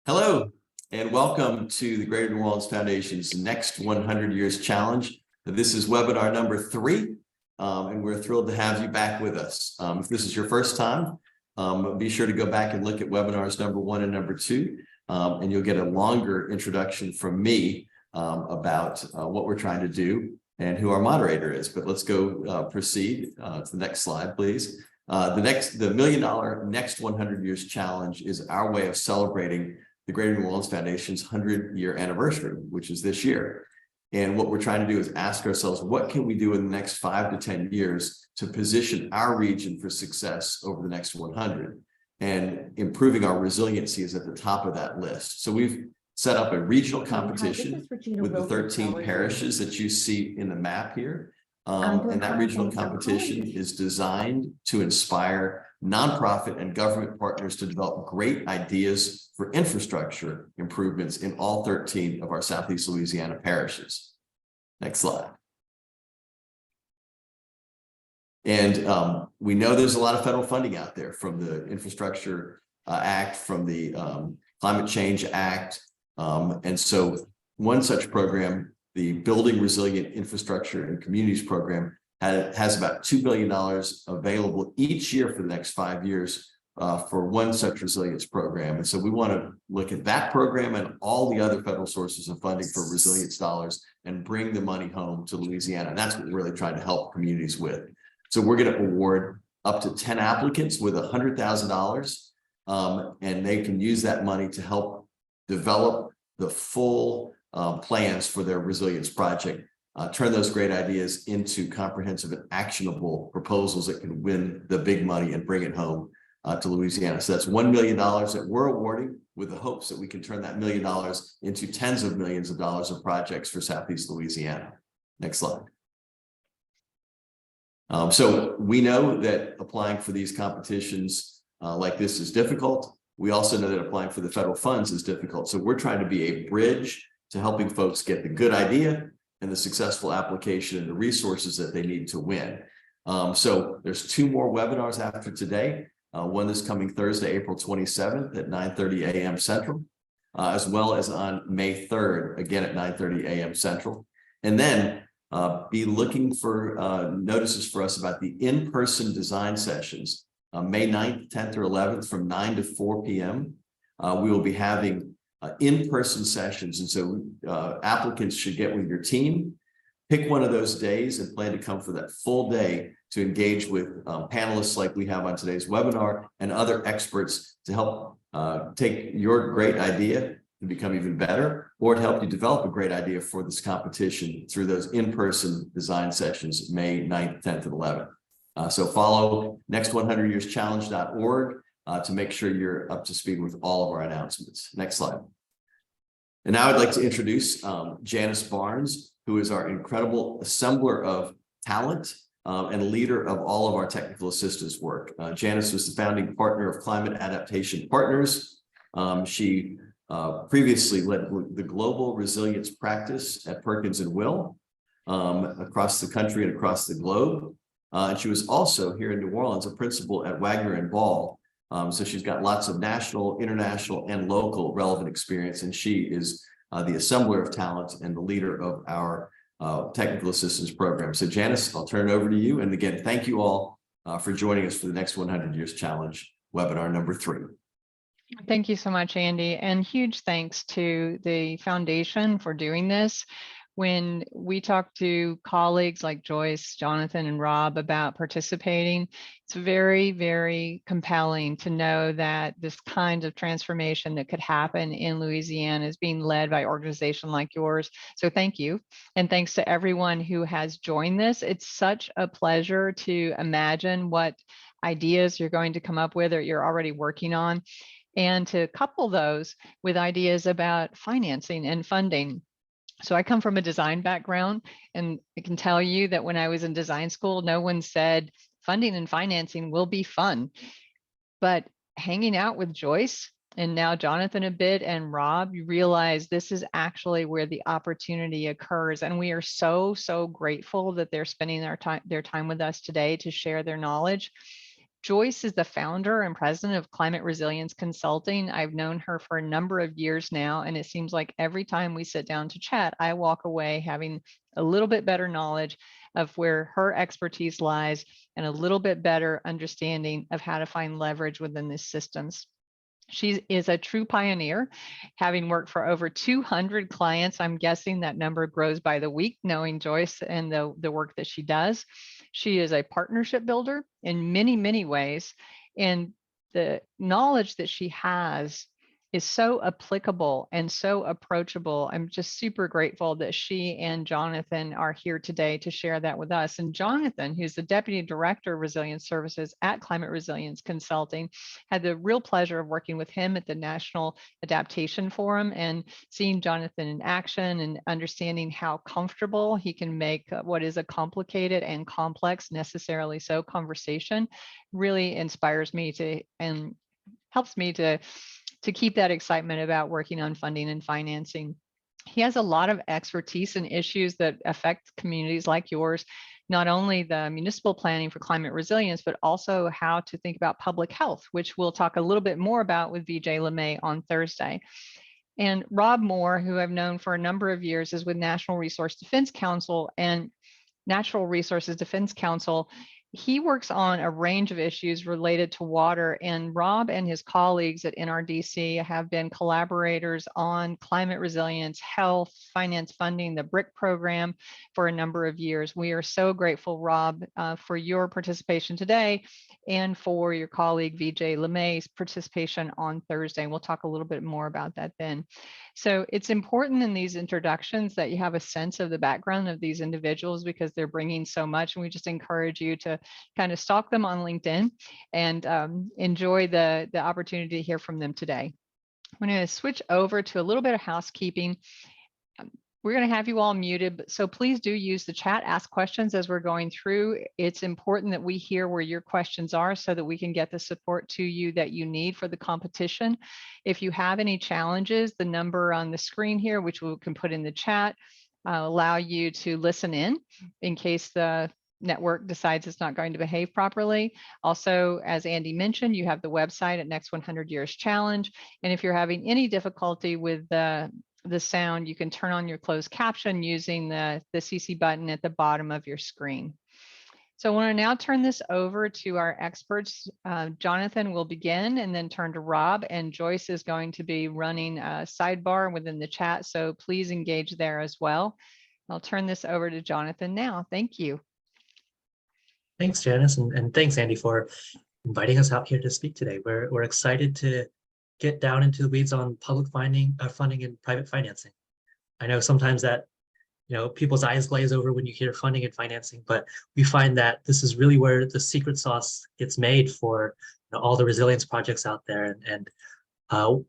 Hello, and welcome to the Greater New Orleans Foundation's Next 100 Years Challenge. This is webinar number 3, and we're thrilled to have you back with us. If this is your first time, be sure to go back and look at webinars number 1 and number 2, and you'll get a longer introduction from me about what we're trying to do and who our moderator is. But let's go proceed to the next slide, please. The $1 million Next 100 Years Challenge is our way of celebrating the Greater New Orleans Foundation's 100-year anniversary, which is this year. And what we're trying to do is ask ourselves, what can we do in the next 5 to 10 years to position our region for success over the next 100? And improving our resiliency is at the top of that list. So we've set up a regional competition with the 13 parishes that you see in the map here. And that regional competition is designed to inspire nonprofit and government partners to develop great ideas for infrastructure improvements in all 13 of our Southeast Louisiana parishes. Next slide. And we know there's a lot of federal funding out there from the Infrastructure Act, from the Climate Change Act. And so one such program, the Building Resilient Infrastructure and Communities program, has about $2 billion available each year for the next 5 years for one such resilience program. And so we want to look at that program and all the other federal sources of funding for resilience dollars and bring the money home to Louisiana. And that's what we're really trying to help communities with. So we're going to award up to 10 applicants with $100,000, and they can use that money to help develop the full plans for their resilience project. Turn those great ideas into comprehensive and actionable proposals that can win the big money and bring it home to Louisiana. So that's $1 million that we're awarding, with the hopes that we can turn that $1 million into tens of millions of dollars of projects for Southeast Louisiana. Next slide. So we know that applying for these competitions like this is difficult. We also know that applying for the federal funds is difficult. So we're trying to be a bridge to helping folks get the good idea and the successful application and the resources that they need to win. So there's 2 more webinars after today. One is coming Thursday, April 27th at 9:30 a.m. Central, as well as on May 3rd, again at 9:30 a.m. Central. And then be looking for notices for us about the in-person design sessions, May 9th, 10th, or 11th from 9 to 4 p.m. We will be having in-person sessions. And so applicants should get with your team, pick one of those days and plan to come for that full day to engage with panelists like we have on today's webinar and other experts to help take your great idea to become even better, or to help you develop a great idea for this competition through those in-person design sessions, May 9th, 10th, and 11th. So follow next100yearschallenge.org to make sure you're up to speed with all of our announcements. Next slide. And now I'd like to introduce Janice Barnes, who is our incredible assembler of talent and leader of all of our technical assistance work. Janice was the founding partner of Climate Adaptation Partners. She previously led the global resilience practice at Perkins and Will across the country and across the globe. And she was also here in New Orleans, a principal at Wagner and Ball. So she's got lots of national, international, and local relevant experience. And she is the assembler of talent and the leader of our technical assistance program. So Janice, I'll turn it over to you. And again, thank you all for joining us for the Next 100 Years Challenge webinar number 3. Thank you so much, Andy, and huge thanks to the foundation for doing this. When we talk to colleagues like Joyce, Jonathan, and Rob about participating, it's very, very compelling to know that this kind of transformation that could happen in Louisiana is being led by an organization like yours. So thank you. And thanks to everyone who has joined this. It's such a pleasure to imagine what ideas you're going to come up with or you're already working on, and to couple those with ideas about financing and funding. So I come from a design background, and I can tell you that when I was in design school, no one said funding and financing will be fun. But hanging out with Joyce and now Jonathan a bit and Rob, you realize this is actually where the opportunity occurs. And we are so, so grateful that they're spending their time with us today to share their knowledge. Joyce is the founder and president of Climate Resilience Consulting. I've known her for a number of years now, and it seems like every time we sit down to chat, I walk away having a little bit better knowledge of where her expertise lies and a little bit better understanding of how to find leverage within these systems. She is a true pioneer, having worked for over 200 clients. I'm guessing that number grows by the week, knowing Joyce and the work that she does. She is a partnership builder in many, many ways. And the knowledge that she has is so applicable and so approachable. I'm just super grateful that she and Jonathan are here today to share that with us. And Jonathan, who's the Deputy Director of Resilience Services at Climate Resilience Consulting, had the real pleasure of working with him at the National Adaptation Forum and seeing Jonathan in action and understanding how comfortable he can make what is a complicated and complex, necessarily so, conversation really inspires me to and helps me to keep that excitement about working on funding and financing. He has a lot of expertise in issues that affect communities like yours, not only the municipal planning for climate resilience, but also how to think about public health, which we'll talk a little bit more about with Vijay LeMay on Thursday. And Rob Moore, who I've known for a number of years, is with National Resource Defense Council and Natural Resources Defense Council. He works on a range of issues related to water, and Rob and his colleagues at NRDC have been collaborators on climate resilience, health, finance funding, the BRIC program for a number of years. We are so grateful, Rob, for your participation today and for your colleague Vijay LeMay's participation on Thursday. We'll talk a little bit more about that then. So it's important in these introductions that you have a sense of the background of these individuals because they're bringing so much, and we just encourage you to kind of stalk them on LinkedIn and enjoy the opportunity to hear from them today. I'm going to switch over to a little bit of housekeeping. We're going to have you all muted, so please do use the chat, ask questions as we're going through. It's important that we hear where your questions are so that we can get the support to you that you need for the competition. If you have any challenges, the number on the screen here, which we can put in the chat, allow you to listen in case the network decides it's not going to behave properly. Also, as Andy mentioned, you have the website at Next 100 Years Challenge. And if you're having any difficulty with the sound, you can turn on your closed caption using the CC button at the bottom of your screen. So I want to now turn this over to our experts. Jonathan will begin and then turn to Rob, and Joyce is going to be running a sidebar within the chat. So please engage there as well. I'll turn this over to Jonathan now. Thank you. Thanks, Janice, and thanks, Andy, for inviting us out here to speak today. We're excited to get down into the weeds on public funding and private financing. I know sometimes that people's eyes glaze over when you hear funding and financing, but we find that this is really where the secret sauce gets made for all the resilience projects out there, and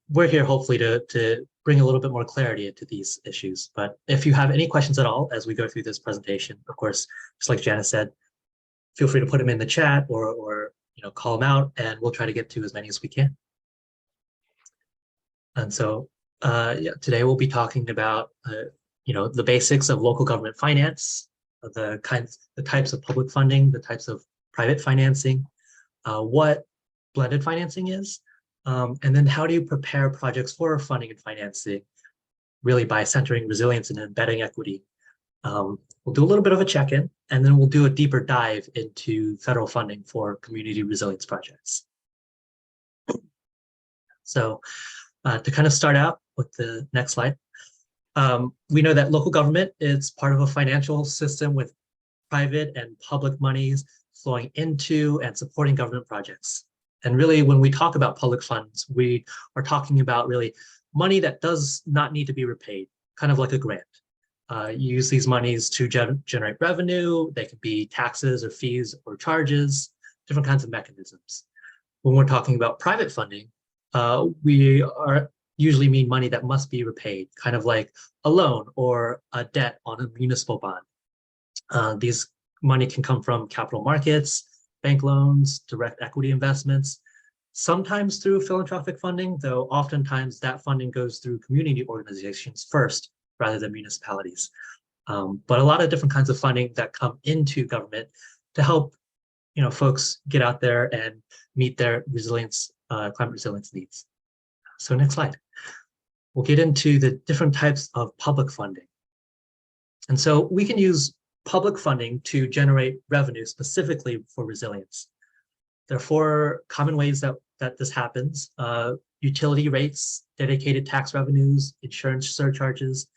we're here hopefully to bring a little bit more clarity into these issues. But if you have any questions at all as we go through this presentation, of course, just like Janice said, feel free to put them in the chat or call them out, and we'll try to get to as many as we can. And so today we'll be talking about the basics of local government finance, the types of public funding, the types of private financing, what blended financing is, and then how do you prepare projects for funding and financing, really by centering resilience and embedding equity. We'll do a little bit of a check-in, and then we'll do a deeper dive into federal funding for community resilience projects. So to kind of start out with the next slide, we know that local government is part of a financial system with private and public monies flowing into and supporting government projects. And really, when we talk about public funds, we are talking about really money that does not need to be repaid, kind of like a grant. You use these monies to generate revenue. They could be taxes or fees or charges, different kinds of mechanisms. When we're talking about private funding, we usually mean money that must be repaid, kind of like a loan or a debt on a municipal bond. These money can come from capital markets, bank loans, direct equity investments, sometimes through philanthropic funding, though oftentimes that funding goes through community organizations first, rather than municipalities. But a lot of different kinds of funding that come into government to help folks get out there and meet their climate resilience needs. So next slide. We'll get into the different types of public funding. And so we can use public funding to generate revenue specifically for resilience. There are 4 common ways that this happens: utility rates, dedicated tax revenues, insurance surcharges,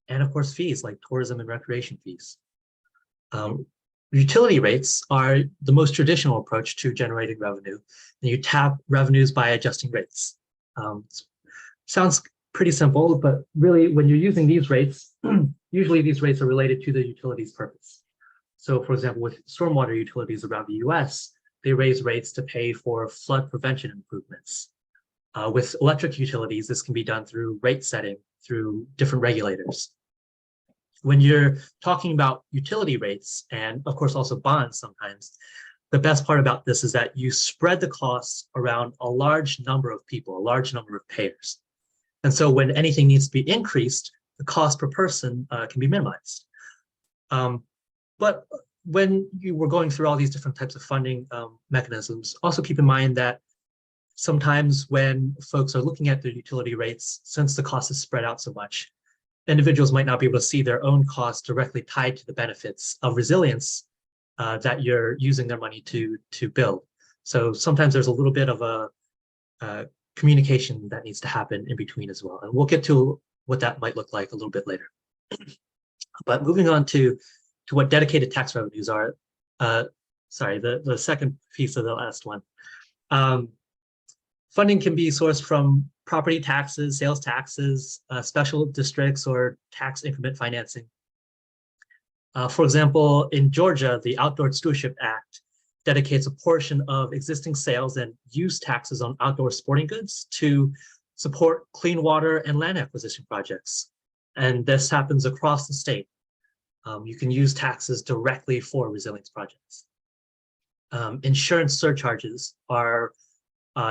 and of course fees like tourism and recreation fees. Utility rates are the most traditional approach to generating revenue. And you tap revenues by adjusting rates. Sounds pretty simple, but really when you're using these rates, usually these rates are related to the utility's purpose. So for example, with stormwater utilities around the US, they raise rates to pay for flood prevention improvements. With electric utilities, this can be done through rate setting through different regulators. When you're talking about utility rates, and of course also bonds sometimes, the best part about this is that you spread the costs around a large number of people, a large number of payers. And so when anything needs to be increased, the cost per person can be minimized. But when you were going through all these different types of funding mechanisms, also keep in mind that sometimes when folks are looking at their utility rates, since the cost is spread out so much, individuals might not be able to see their own costs directly tied to the benefits of resilience that you're using their money to build. So sometimes there's a little bit of a communication that needs to happen in between as well. And we'll get to what that might look like a little bit later. But moving on to what dedicated tax revenues are, sorry, the second piece of the last one. Funding can be sourced from property taxes, sales taxes, special districts, or tax increment financing. For example, in Georgia, the Outdoor Stewardship Act dedicates a portion of existing sales and use taxes on outdoor sporting goods to support clean water and land acquisition projects. And this happens across the state. You can use taxes directly for resilience projects. Insurance surcharges are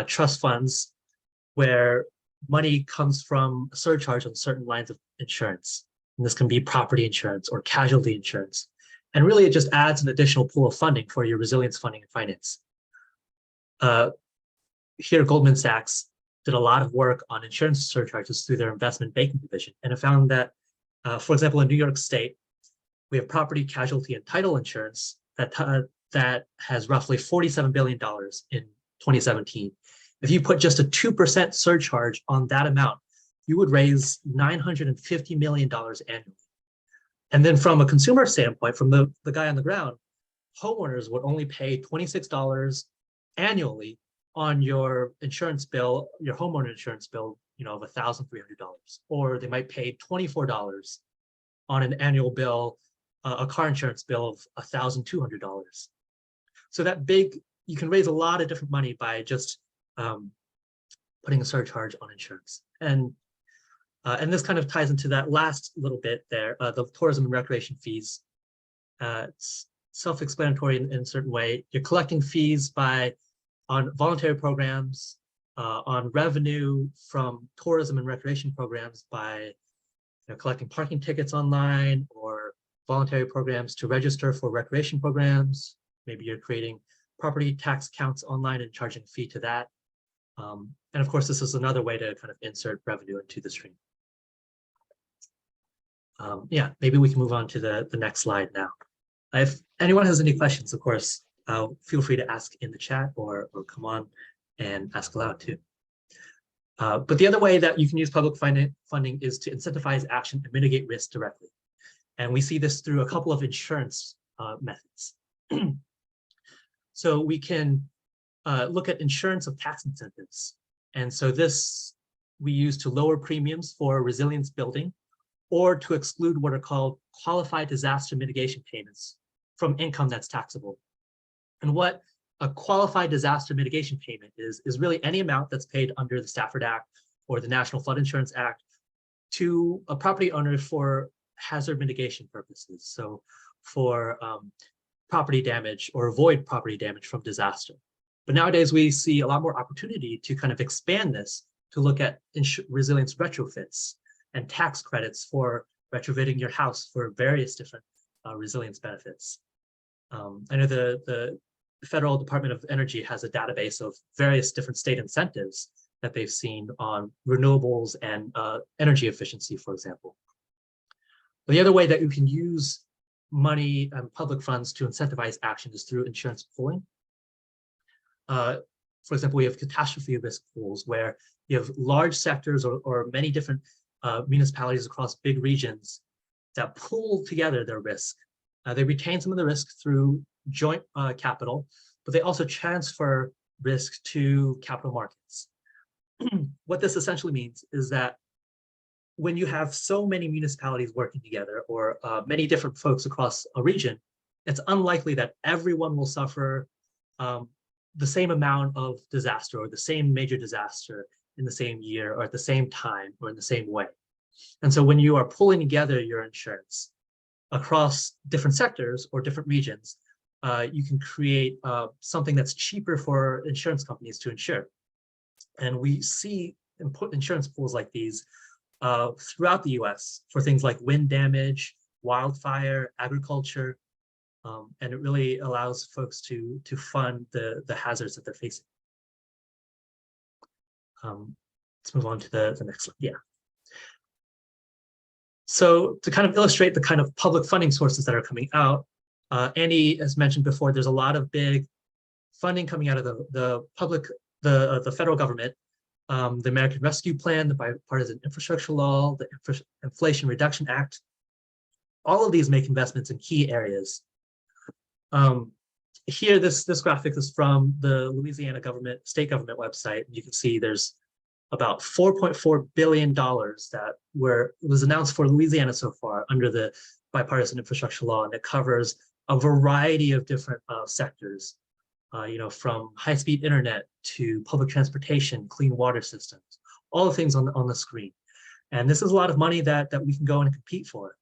trust funds where money comes from a surcharge on certain lines of insurance. And this can be property insurance or casualty insurance. And really, it just adds an additional pool of funding for your resilience funding and finance. Here, Goldman Sachs did a lot of work on insurance surcharges through their investment banking division. And it found that, for example, in New York State, we have property, casualty, and title insurance that has roughly $47 billion in 2017. If you put just a 2% surcharge on that amount, you would raise $950 million annually. And then from a consumer standpoint, from the guy on the ground, homeowners would only pay $26 annually on your insurance bill, your homeowner insurance bill, of $1,300, or they might pay $24 on an annual bill, a car insurance bill of $1,200. So you can raise a lot of different money by just putting a surcharge on insurance. And this kind of ties into that last little bit there, the tourism and recreation fees. It's self-explanatory in a certain way. You're collecting fees on voluntary programs, on revenue from tourism and recreation programs by collecting parking tickets online, or voluntary programs to register for recreation programs. Maybe you're creating property tax accounts online and charging a fee to that. And of course, this is another way to kind of insert revenue into the stream. Yeah, maybe we can move on to the next slide now. If anyone has any questions, of course, feel free to ask in the chat or come on and ask aloud too. But the other way that you can use public funding is to incentivize action and mitigate risk directly. And we see this through a couple of insurance methods. So we can look at insurance of tax incentives. And so this we use to lower premiums for resilience building, or to exclude what are called qualified disaster mitigation payments from income that's taxable. And what a qualified disaster mitigation payment is really any amount that's paid under the Stafford Act or the National Flood Insurance Act to a property owner for hazard mitigation purposes. So for property damage or avoid property damage from disaster. But nowadays we see a lot more opportunity to kind of expand this to look at resilience retrofits and tax credits for retrofitting your house for various different resilience benefits. I know the Federal Department of Energy has a database of various different state incentives that they've seen on renewables and energy efficiency, for example. The other way that you can use money and public funds to incentivize action is through insurance pooling. For example, we have catastrophe risk pools where you have large sectors or many different municipalities across big regions that pool together their risk. They retain some of the risk through joint capital, but they also transfer risk to capital markets. What this essentially means is that when you have so many municipalities working together or many different folks across a region, it's unlikely that everyone will suffer the same amount of disaster or the same major disaster in the same year or at the same time or in the same way. And so when you are pulling together your insurance across different sectors or different regions, you can create something that's cheaper for insurance companies to insure. And we see insurance pools like these throughout the US for things like wind damage, wildfire, agriculture, and it really allows folks to fund the hazards that they're facing. Let's move on to the next slide. Yeah. So to kind of illustrate the kind of public funding sources that are coming out, Andy has mentioned before, there's a lot of big funding coming out of the federal government, the American Rescue Plan, the Bipartisan Infrastructure Law, the Inflation Reduction Act. All of these make investments in key areas. Here, this graphic is from the Louisiana state government website. You can see there's about $4.4 billion that was announced for Louisiana so far under the Bipartisan Infrastructure Law, and it covers a variety of different sectors, from high-speed internet to public transportation, clean water systems, all the things on the screen. And this is a lot of money that we can go and compete for,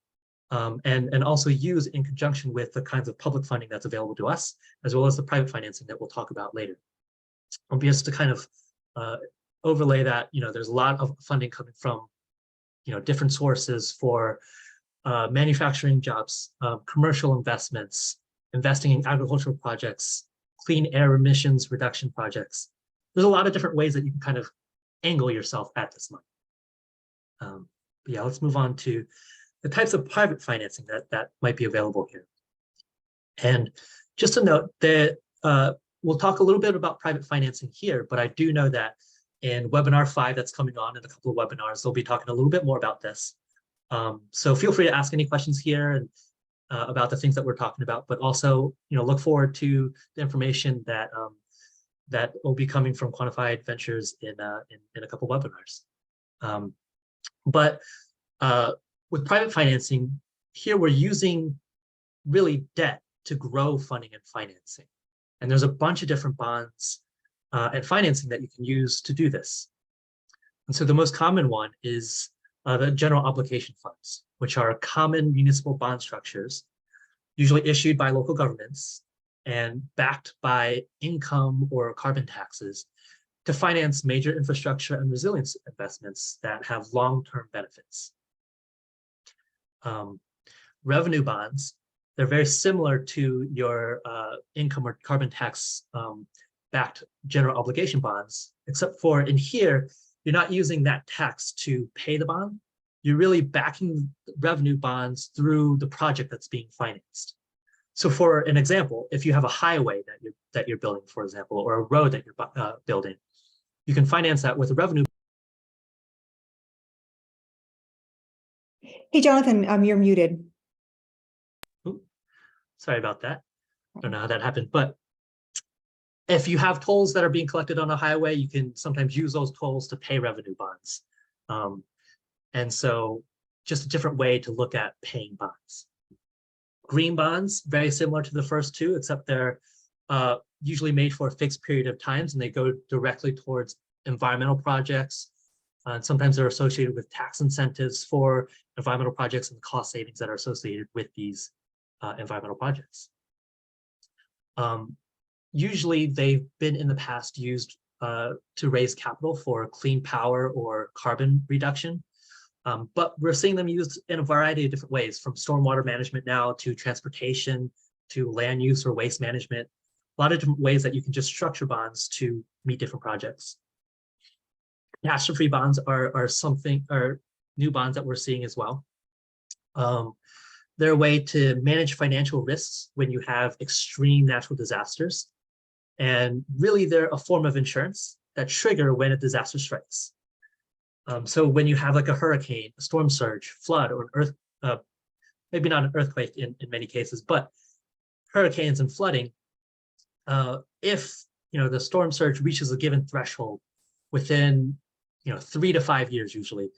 and also use in conjunction with the kinds of public funding that's available to us, as well as the private financing that we'll talk about later. Just to kind of overlay that, there's a lot of funding coming from, different sources for manufacturing jobs, commercial investments, investing in agricultural projects, clean air emissions reduction projects. There's a lot of different ways that you can kind of angle yourself at this money. But yeah, let's move on to the types of private financing that might be available here. And just to note that we'll talk a little bit about private financing here, but I do know that in webinar 5 that's coming on in a couple of webinars, they'll be talking a little bit more about this. So feel free to ask any questions here and about the things that we're talking about, but also, look forward to the information that that will be coming from Quantified Ventures in a couple of webinars. But with private financing, here we're using really debt to grow funding and financing. And there's a bunch of different bonds and financing that you can use to do this. And so the most common one is the general obligation funds, which are common municipal bond structures, usually issued by local governments and backed by income or carbon taxes to finance major infrastructure and resilience investments that have long-term benefits. Revenue bonds, they're very similar to your income or carbon tax backed general obligation bonds, except for in here, you're not using that tax to pay the bond. You're really backing revenue bonds through the project that's being financed. So for an example, if you have a highway that you're building, for example, or a road that you're building, you can finance that with a revenue. Hey, Jonathan, you're muted. Ooh, sorry about that. I don't know how that happened, but if you have tolls that are being collected on a highway, you can sometimes use those tolls to pay revenue bonds. And so just a different way to look at paying bonds. Green bonds, very similar to the first two, except they're usually made for a fixed period of times and they go directly towards environmental projects. And sometimes they're associated with tax incentives for environmental projects and cost savings that are associated with these environmental projects. Usually they've been in the past used to raise capital for clean power or carbon reduction. But we're seeing them used in a variety of different ways, from stormwater management now to transportation, to land use or waste management. a lot of different ways that you can just structure bonds to meet different projects. Catastrophe bonds are new bonds that we're seeing as well. They're a way to manage financial risks when you have extreme natural disasters. And really, they're a form of insurance that trigger when a disaster strikes. So when you have like a hurricane, a storm surge, flood, or an maybe not an earthquake in many cases, but hurricanes and flooding, if the storm surge reaches a given threshold within 3 to 5 years, usually,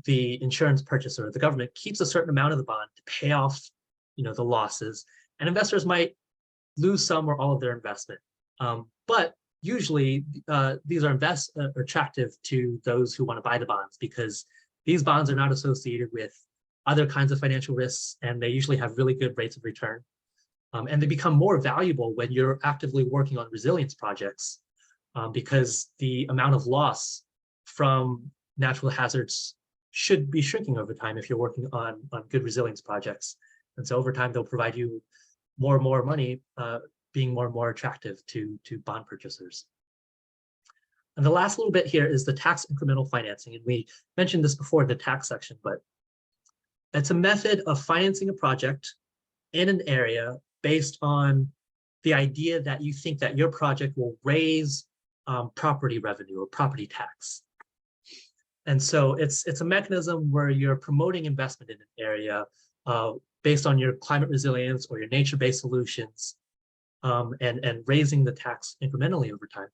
the insurance purchaser, the government, keeps a certain amount of the bond to pay off the losses, and investors might lose some or all of their investment. But usually these are attractive to those who want to buy the bonds, because these bonds are not associated with other kinds of financial risks, and they usually have really good rates of return. And they become more valuable when you're actively working on resilience projects, because the amount of loss from natural hazards should be shrinking over time if you're working on good resilience projects. And so over time, they'll provide you more and more money, being more and more attractive to bond purchasers. And the last little bit here is the tax incremental financing. And we mentioned this before in the tax section, but it's a method of financing a project in an area based on the idea that you think that your project will raise property revenue or property tax. And so it's a mechanism where you're promoting investment in an area based on your climate resilience or your nature-based solutions, and raising the tax incrementally over time,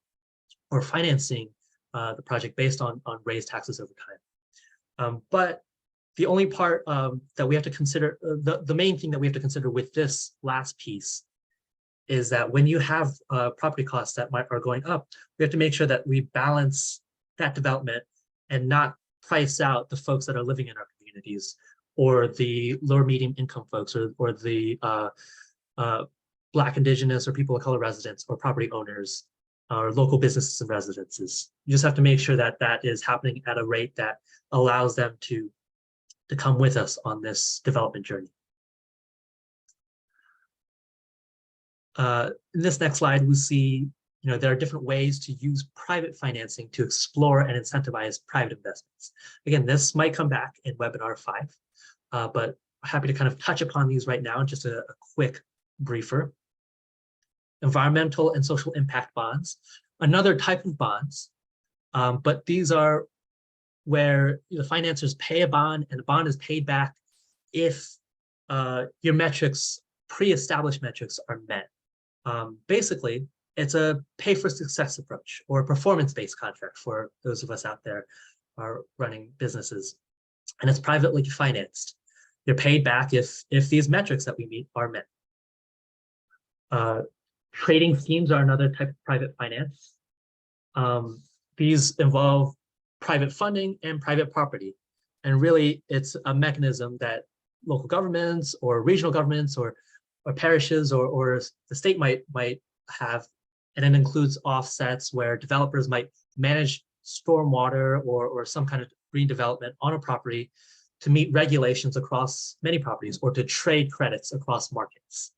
or financing the project based on raised taxes over time. But the only part that we have to consider, the main thing that we have to consider with this last piece, is that when you have property costs that are going up, we have to make sure that we balance that development and not price out the folks that are living in our communities, or the lower medium income folks, or the Black, Indigenous, or people of color residents, or property owners, or local businesses and residences. You just have to make sure that that is happening at a rate that allows them to come with us on this development journey. In this next slide, we see there are different ways to use private financing to explore and incentivize private investments. Again, this might come back in webinar 5, but happy to kind of touch upon these right now in just a quick briefer. Environmental and social impact bonds, another type of bonds, but these are where the financiers pay a bond, and the bond is paid back if your metrics, pre-established metrics, are met. Basically, it's a pay for success approach, or a performance-based contract for those of us out there are running businesses, and it's privately financed. You're paid back if these metrics that we meet are met. Trading schemes are another type of private finance. These involve private funding and private property. And really, it's a mechanism that local governments or regional governments or parishes or the state might have. And it includes offsets where developers might manage stormwater or some kind of green development on a property to meet regulations across many properties, or to trade credits across markets.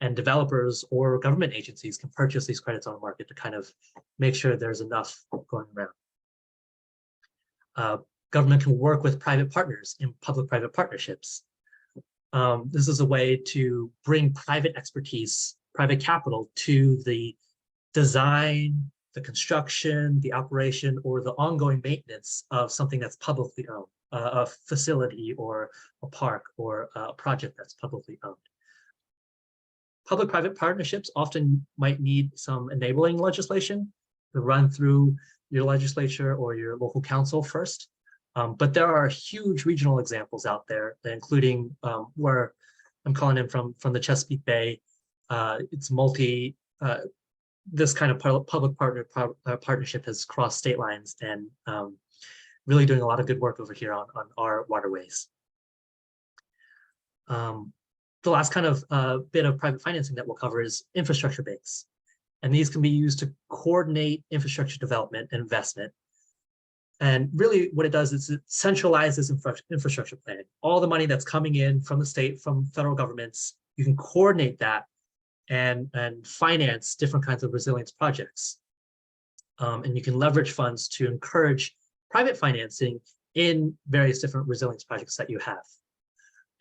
And developers or government agencies can purchase these credits on the market to kind of make sure there's enough going around. Government can work with private partners in public-private partnerships. This is a way to bring private expertise, private capital to the design, the construction, the operation, or the ongoing maintenance of something that's publicly owned, a facility or a park or a project that's publicly owned. Public-private partnerships often might need some enabling legislation to run through your legislature or your local council first. But there are huge regional examples out there, including where I'm calling in from the Chesapeake Bay. It's this kind of public partnership has crossed state lines, and really doing a lot of good work over here on our waterways. The last kind of bit of private financing that we'll cover is infrastructure based. And these can be used to coordinate infrastructure development and investment. And really what it does is it centralizes infrastructure planning. All the money that's coming in from the state, from federal governments, you can coordinate that and finance different kinds of resilience projects. And you can leverage funds to encourage private financing in various different resilience projects that you have.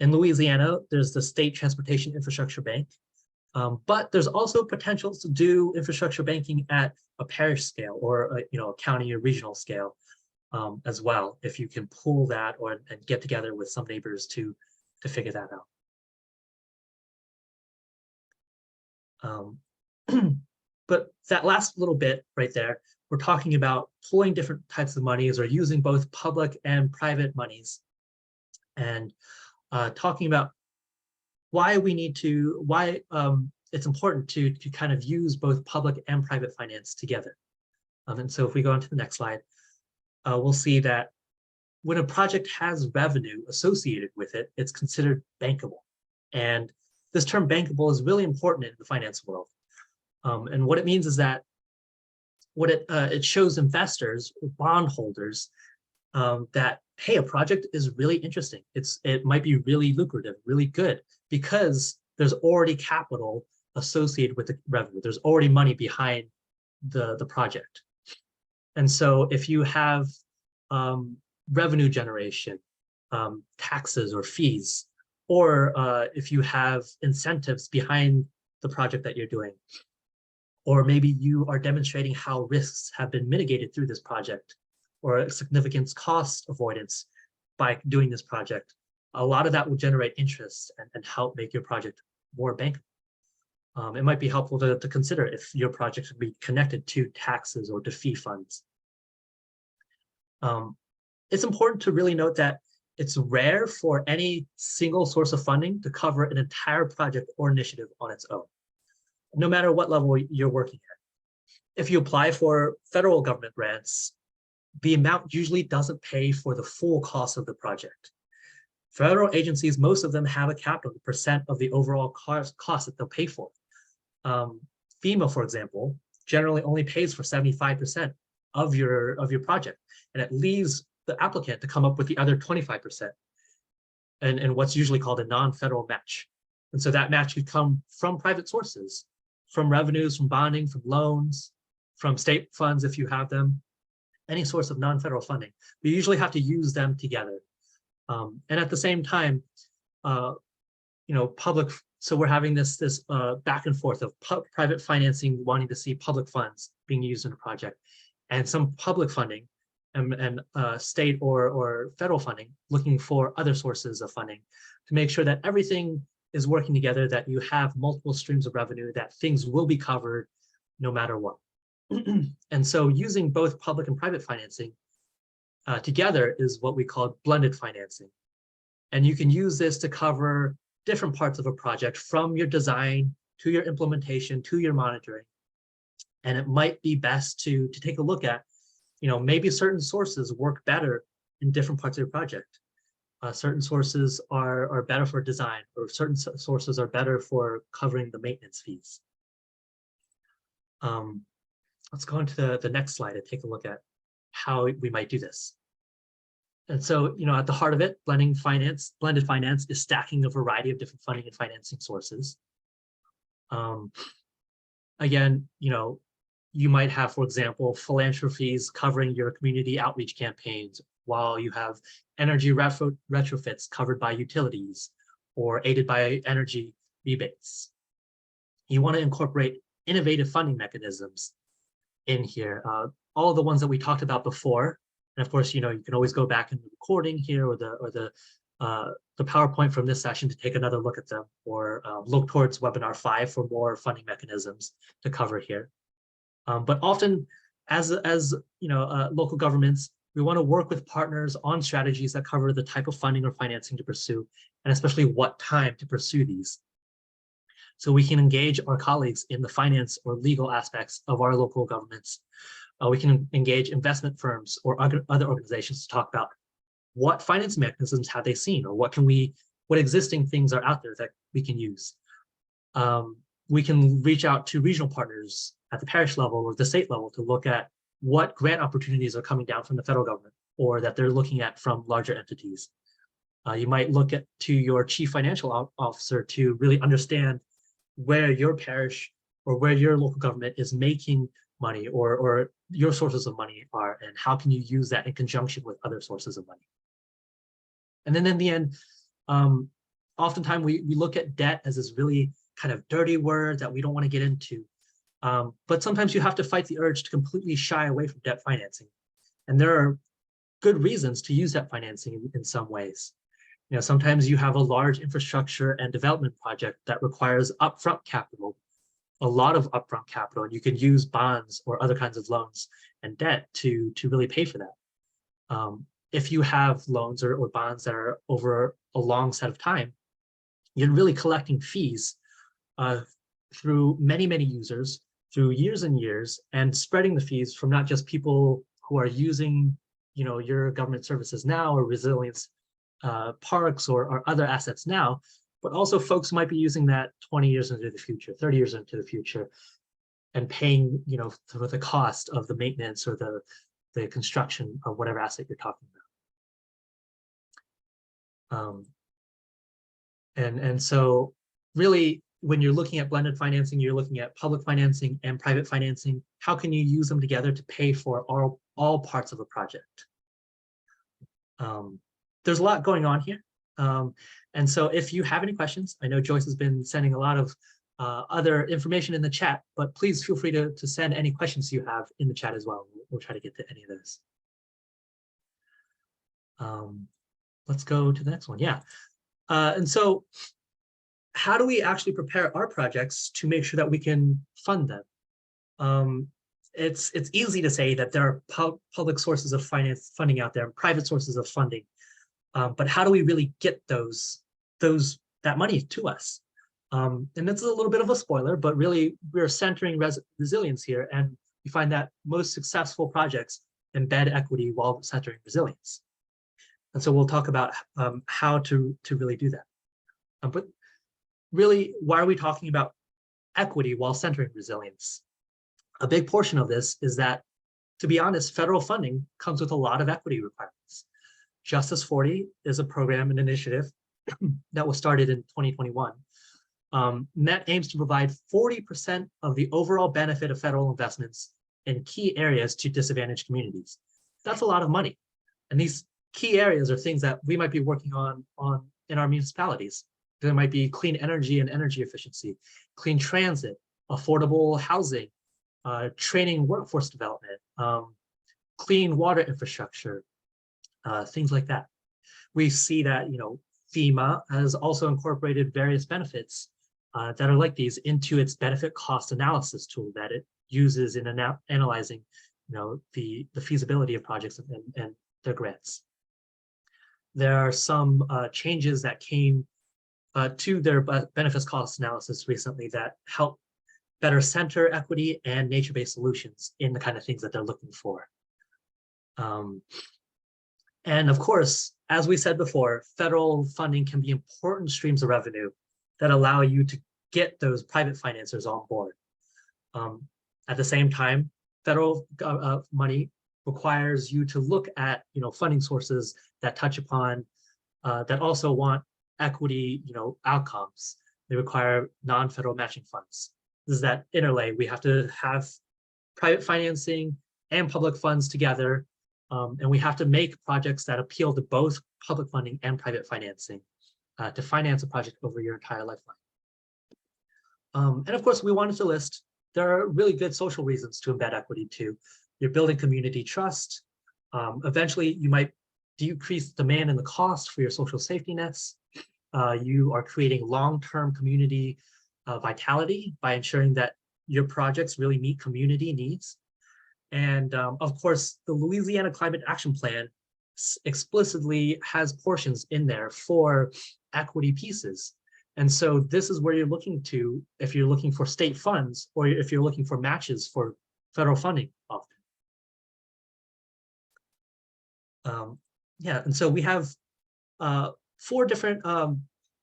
In Louisiana, there's the State Transportation Infrastructure Bank, but there's also potential to do infrastructure banking at a parish scale or a county or regional scale as well, if you can pool that and get together with some neighbors to figure that out. But that last little bit right there, we're talking about pulling different types of monies or using both public and private monies, and talking about why it's important to kind of use both public and private finance together. And so if we go on to the next slide, we'll see that when a project has revenue associated with it, it's considered bankable. And this term bankable is really important in the finance world. And what it means is that it shows investors, bondholders, that, hey, a project is really interesting. It might be really lucrative, really good, because there's already capital associated with the revenue. There's already money behind the project. And so if you have revenue generation, taxes or fees, or if you have incentives behind the project that you're doing, or maybe you are demonstrating how risks have been mitigated through this project, or significant cost avoidance by doing this project, a lot of that will generate interest and help make your project more bankable. It might be helpful to consider if your project should be connected to taxes or to fee funds. It's important to really note that it's rare for any single source of funding to cover an entire project or initiative on its own, no matter what level you're working at. If you apply for federal government grants, the amount usually doesn't pay for the full cost of the project. Federal agencies, most of them have a cap of the percent of the overall cost that they'll pay for. FEMA, for example, generally only pays for 75% of your project, and it leaves the applicant to come up with the other 25%, and what's usually called a non-federal match. And so that match could come from private sources, from revenues, from bonding, from loans, from state funds if you have them, any source of non-federal funding. We usually have to use them together. And at the same time, public, so we're having this back and forth of private financing wanting to see public funds being used in a project, and some public funding and state or federal funding looking for other sources of funding to make sure that everything is working together, that you have multiple streams of revenue, that things will be covered no matter what. And so using both public and private financing together is what we call blended financing. And you can use this to cover different parts of a project, from your design to your implementation to your monitoring. And it might be best to take a look at, maybe certain sources work better in different parts of your project. Certain sources are better for design, or certain sources are better for covering the maintenance fees. Let's go on to the next slide and take a look at how we might do this. And so, at the heart of it, blended finance is stacking a variety of different funding and financing sources. Again, you might have, for example, philanthropies covering your community outreach campaigns, while you have energy retrofits covered by utilities or aided by energy rebates. You want to incorporate innovative funding mechanisms in here. All of the ones that we talked about before, and of course, you can always go back in the recording here or the PowerPoint from this session to take another look at them, or look towards webinar 5 for more funding mechanisms to cover here. But often, as local governments, we want to work with partners on strategies that cover the type of funding or financing to pursue, and especially what time to pursue these. So we can engage our colleagues in the finance or legal aspects of our local governments. We can engage investment firms or other organizations to talk about what finance mechanisms have they seen, or what existing things are out there that we can use. We can reach out to regional partners at the parish level or the state level to look at what grant opportunities are coming down from the federal government, or that they're looking at from larger entities. You might look to your chief financial officer to really understand where your parish or where your local government is making money, or your sources of money are, and how can you use that in conjunction with other sources of money. And then in the end, oftentimes we look at debt as this really kind of dirty word that we don't want to get into. But sometimes you have to fight the urge to completely shy away from debt financing. And there are good reasons to use debt financing in some ways. You know, sometimes you have a large infrastructure and development project that requires upfront capital, a lot of upfront capital, and you can use bonds or other kinds of loans and debt to really pay for that. If you have loans or bonds that are over a long set of time, you're really collecting fees through many, many users, through years and years, and spreading the fees from not just people who are using, you know, your government services now, or resilience parks or other assets now, but also folks might be using that 20 years into the future, 30 years into the future, and paying, you know, for the cost of the maintenance or the construction of whatever asset you're talking about. And so really, when you're looking at blended financing, you're looking at public financing and private financing. How can you use them together to pay for all parts of a project? There's a lot going on here. And so if you have any questions, I know Joyce has been sending a lot of other information in the chat, but please feel free to send any questions you have in the chat as well. We'll try to get to any of those. Let's go to the next one. Yeah. And so how do we actually prepare our projects to make sure that we can fund them? It's easy to say that there are public sources of funding out there, private sources of funding, but how do we really get that money to us? And this is a little bit of a spoiler, but really we're centering resilience here, and we find that most successful projects embed equity while centering resilience. And so we'll talk about how to really do that. But really, why are we talking about equity while centering resilience? A big portion of this is that, to be honest, federal funding comes with a lot of equity requirements. Justice 40 is a program and initiative that was started in 2021 that aims to provide 40% of the overall benefit of federal investments in key areas to disadvantaged communities. That's a lot of money. And these key areas are things that we might be working on in our municipalities. There might be clean energy and energy efficiency, clean transit, affordable housing, training, workforce development, clean water infrastructure, things like that. We see that, you know, FEMA has also incorporated various benefits that are like these into its benefit cost analysis tool that it uses in analyzing, you know, the feasibility of projects and their grants. There are some changes that came to their benefits cost analysis recently that help better center equity and nature-based solutions in the kind of things that they're looking for. And of course, as we said before, federal funding can be important streams of revenue that allow you to get those private financiers on board. At the same time, federal money requires you to look at, you know, funding sources that touch upon, that also want equity, you know, outcomes. They require non-federal matching funds. This is that interlay. We have to have private financing and public funds together, and we have to make projects that appeal to both public funding and private financing to finance a project over your entire lifeline. And of course, we wanted to list, there are really good social reasons to embed equity too. You're building community trust. Eventually, you might decrease demand and the cost for your social safety nets. You are creating long-term community vitality by ensuring that your projects really meet community needs. And of course, the Louisiana Climate Action Plan explicitly has portions in there for equity pieces. And so this is where you're looking to, if you're looking for state funds, or if you're looking for matches for federal funding often. Yeah, and so we have 4 different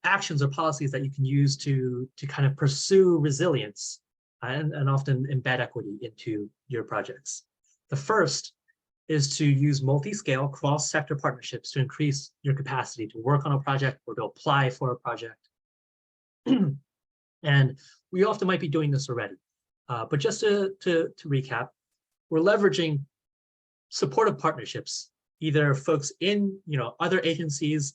actions or policies that you can use to kind of pursue resilience and often embed equity into your projects. The first is to use multi-scale cross-sector partnerships to increase your capacity to work on a project or to apply for a project. And we often might be doing this already. But just to recap, we're leveraging supportive partnerships, either folks in other agencies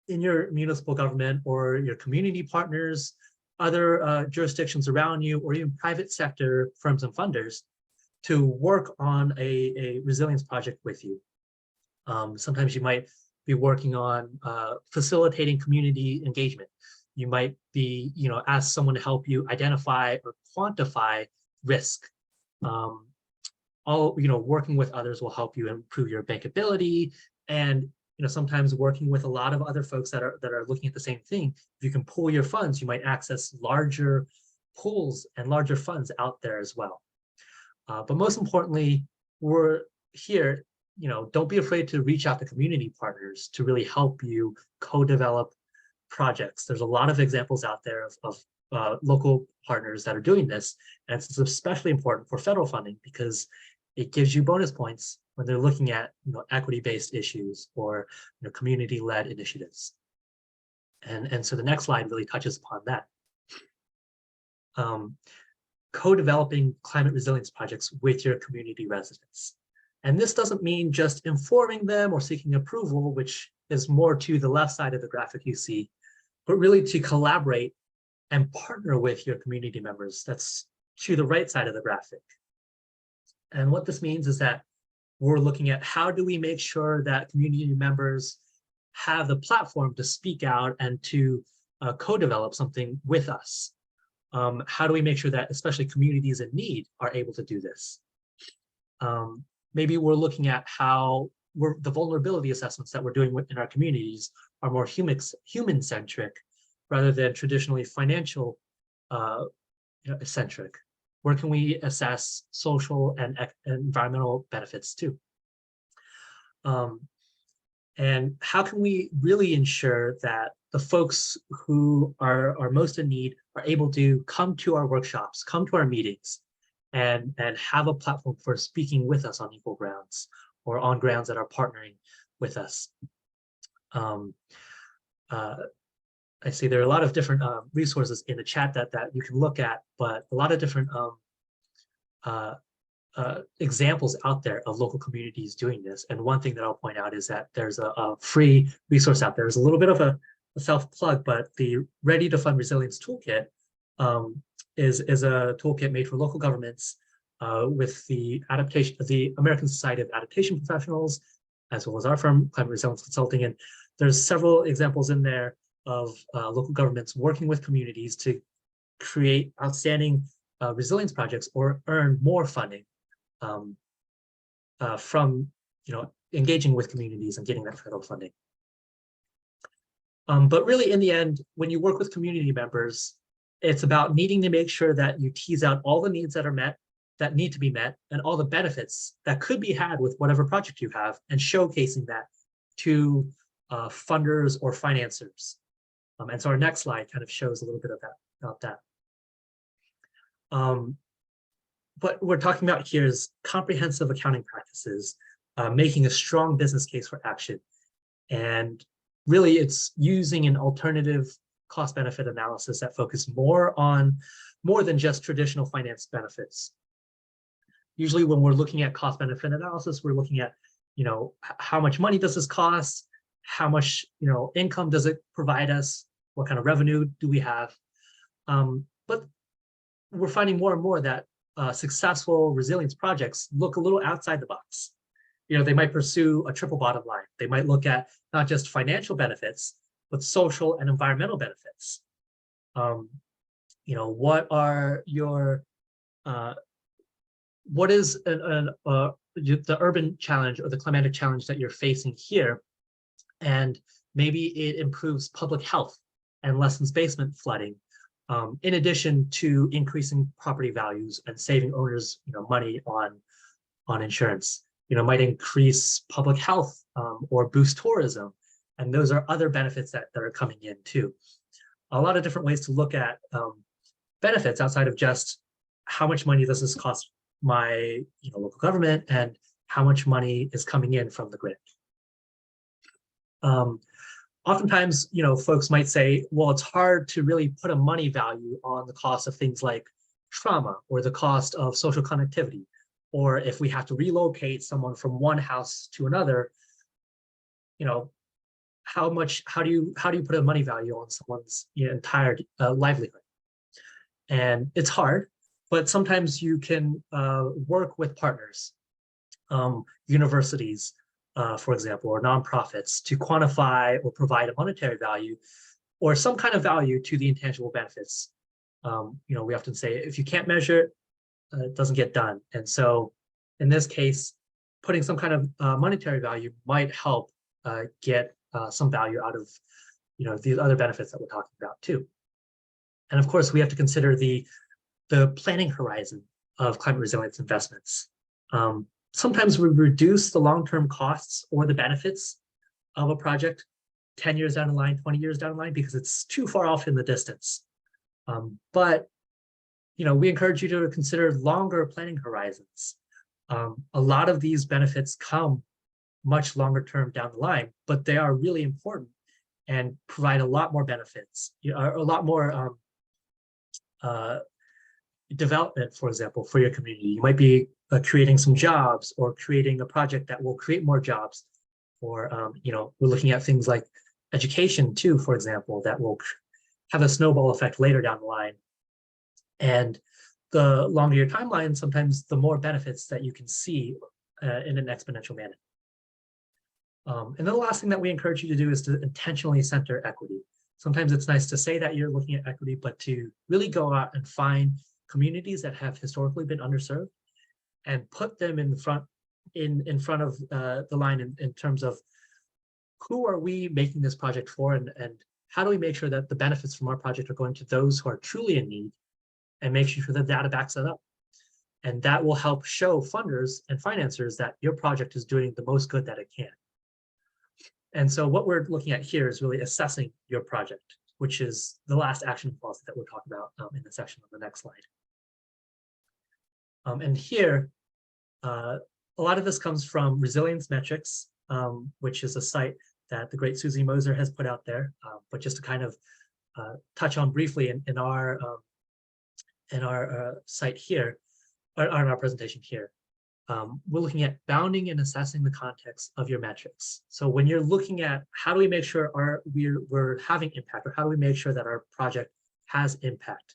in your municipal government or your community partners, other jurisdictions around you, or even private sector firms and funders to work on a resilience project with you. Sometimes you might be working on facilitating community engagement. You might be, ask someone to help you identify or quantify risk. Working with others will help you improve your bankability, and sometimes working with a lot of other folks that are looking at the same thing. If you can pool your funds, you might access larger pools and larger funds out there as well. But most importantly, we're here, don't be afraid to reach out to community partners to really help you co-develop projects. There's a lot of examples out there of local partners that are doing this, and it's especially important for federal funding because it gives you bonus points when they're looking at equity-based issues or community-led initiatives. And so the next slide really touches upon that. Co-developing climate resilience projects with your community residents. And this doesn't mean just informing them or seeking approval, which is more to the left side of the graphic you see, but really to collaborate and partner with your community members. That's to the right side of the graphic. And what this means is that we're looking at how do we make sure that community members have the platform to speak out and to co-develop something with us. How do we make sure that especially communities in need are able to do this? Maybe we're looking at how the vulnerability assessments that we're doing in our communities are more human-centric rather than traditionally financial centric. Where can we assess social and environmental benefits too? And how can we really ensure that the folks who are most in need are able to come to our workshops, come to our meetings, and have a platform for speaking with us on equal grounds or on grounds that are partnering with us? I see there are a lot of different resources in the chat that you can look at, but a lot of different examples out there of local communities doing this. And one thing that I'll point out is that there's a free resource out there. There's a little bit of a self-plug, but the Ready to Fund Resilience Toolkit is a toolkit made for local governments with the American Society of Adaptation Professionals, as well as our firm, Climate Resilience Consulting. And there's several examples in there of local governments working with communities to create outstanding resilience projects or earn more funding from engaging with communities and getting that federal funding. But really, in the end, when you work with community members, it's about needing to make sure that you tease out all the needs that are met, that need to be met, and all the benefits that could be had with whatever project you have, and showcasing that to funders or financiers. And so our next slide kind of shows a little bit of about that. What we're talking about here is comprehensive accounting practices, making a strong business case for action. And really, it's using an alternative cost-benefit analysis that focuses more than just traditional finance benefits. Usually when we're looking at cost-benefit analysis, we're looking at, how much money does this cost? How much, income does it provide us? What kind of revenue do we have? But we're finding more and more that successful resilience projects look a little outside the box. They might pursue a triple bottom line. They might look at not just financial benefits, but social and environmental benefits. What are your, what is the urban challenge or the climatic challenge that you're facing here? And maybe it improves public health and lessens basement flooding, in addition to increasing property values and saving owners, money on insurance. Might increase public health or boost tourism. And those are other benefits that are coming in too. A lot of different ways to look at benefits outside of just how much money does this cost my local government and how much money is coming in from the grant. On oftentimes, folks might say, well, it's hard to really put a money value on the cost of things like trauma or the cost of social connectivity, or if we have to relocate someone from one house to another, how do you put a money value on someone's entire livelihood? And it's hard, but sometimes you can work with partners, universities, for example, or nonprofits to quantify or provide a monetary value or some kind of value to the intangible benefits. We often say, if you can't measure it, it doesn't get done. And so in this case, putting some kind of monetary value might help get some value out of these other benefits that we're talking about too. And of course, we have to consider the planning horizon of climate resilience investments. Sometimes we reduce the long-term costs or the benefits of a project 10 years down the line, 20 years down the line, because it's too far off in the distance. But we encourage you to consider longer planning horizons. A lot of these benefits come much longer term down the line, but they are really important and provide a lot more benefits, a lot more development, for example, for your community. You might be creating some jobs or creating a project that will create more jobs. Or, we're looking at things like education too, for example, that will have a snowball effect later down the line. And the longer your timeline, sometimes the more benefits that you can see in an exponential manner. And then the last thing that we encourage you to do is to intentionally center equity. Sometimes it's nice to say that you're looking at equity, but to really go out and find communities that have historically been underserved and put them in front of the line in terms of who are we making this project for, and how do we make sure that the benefits from our project are going to those who are truly in need, and make sure the data backs that up. And that will help show funders and financiers that your project is doing the most good that it can. And so what we're looking at here is really assessing your project, which is the last action policy that we're talking about in the section on the next slide. And here, a lot of this comes from Resilience Metrics, which is a site that the great Susie Moser has put out there. But just to kind of touch on briefly in our site here, or in our presentation here, we're looking at bounding and assessing the context of your metrics. So when you're looking at how do we make sure we're having impact, or how do we make sure that our project has impact,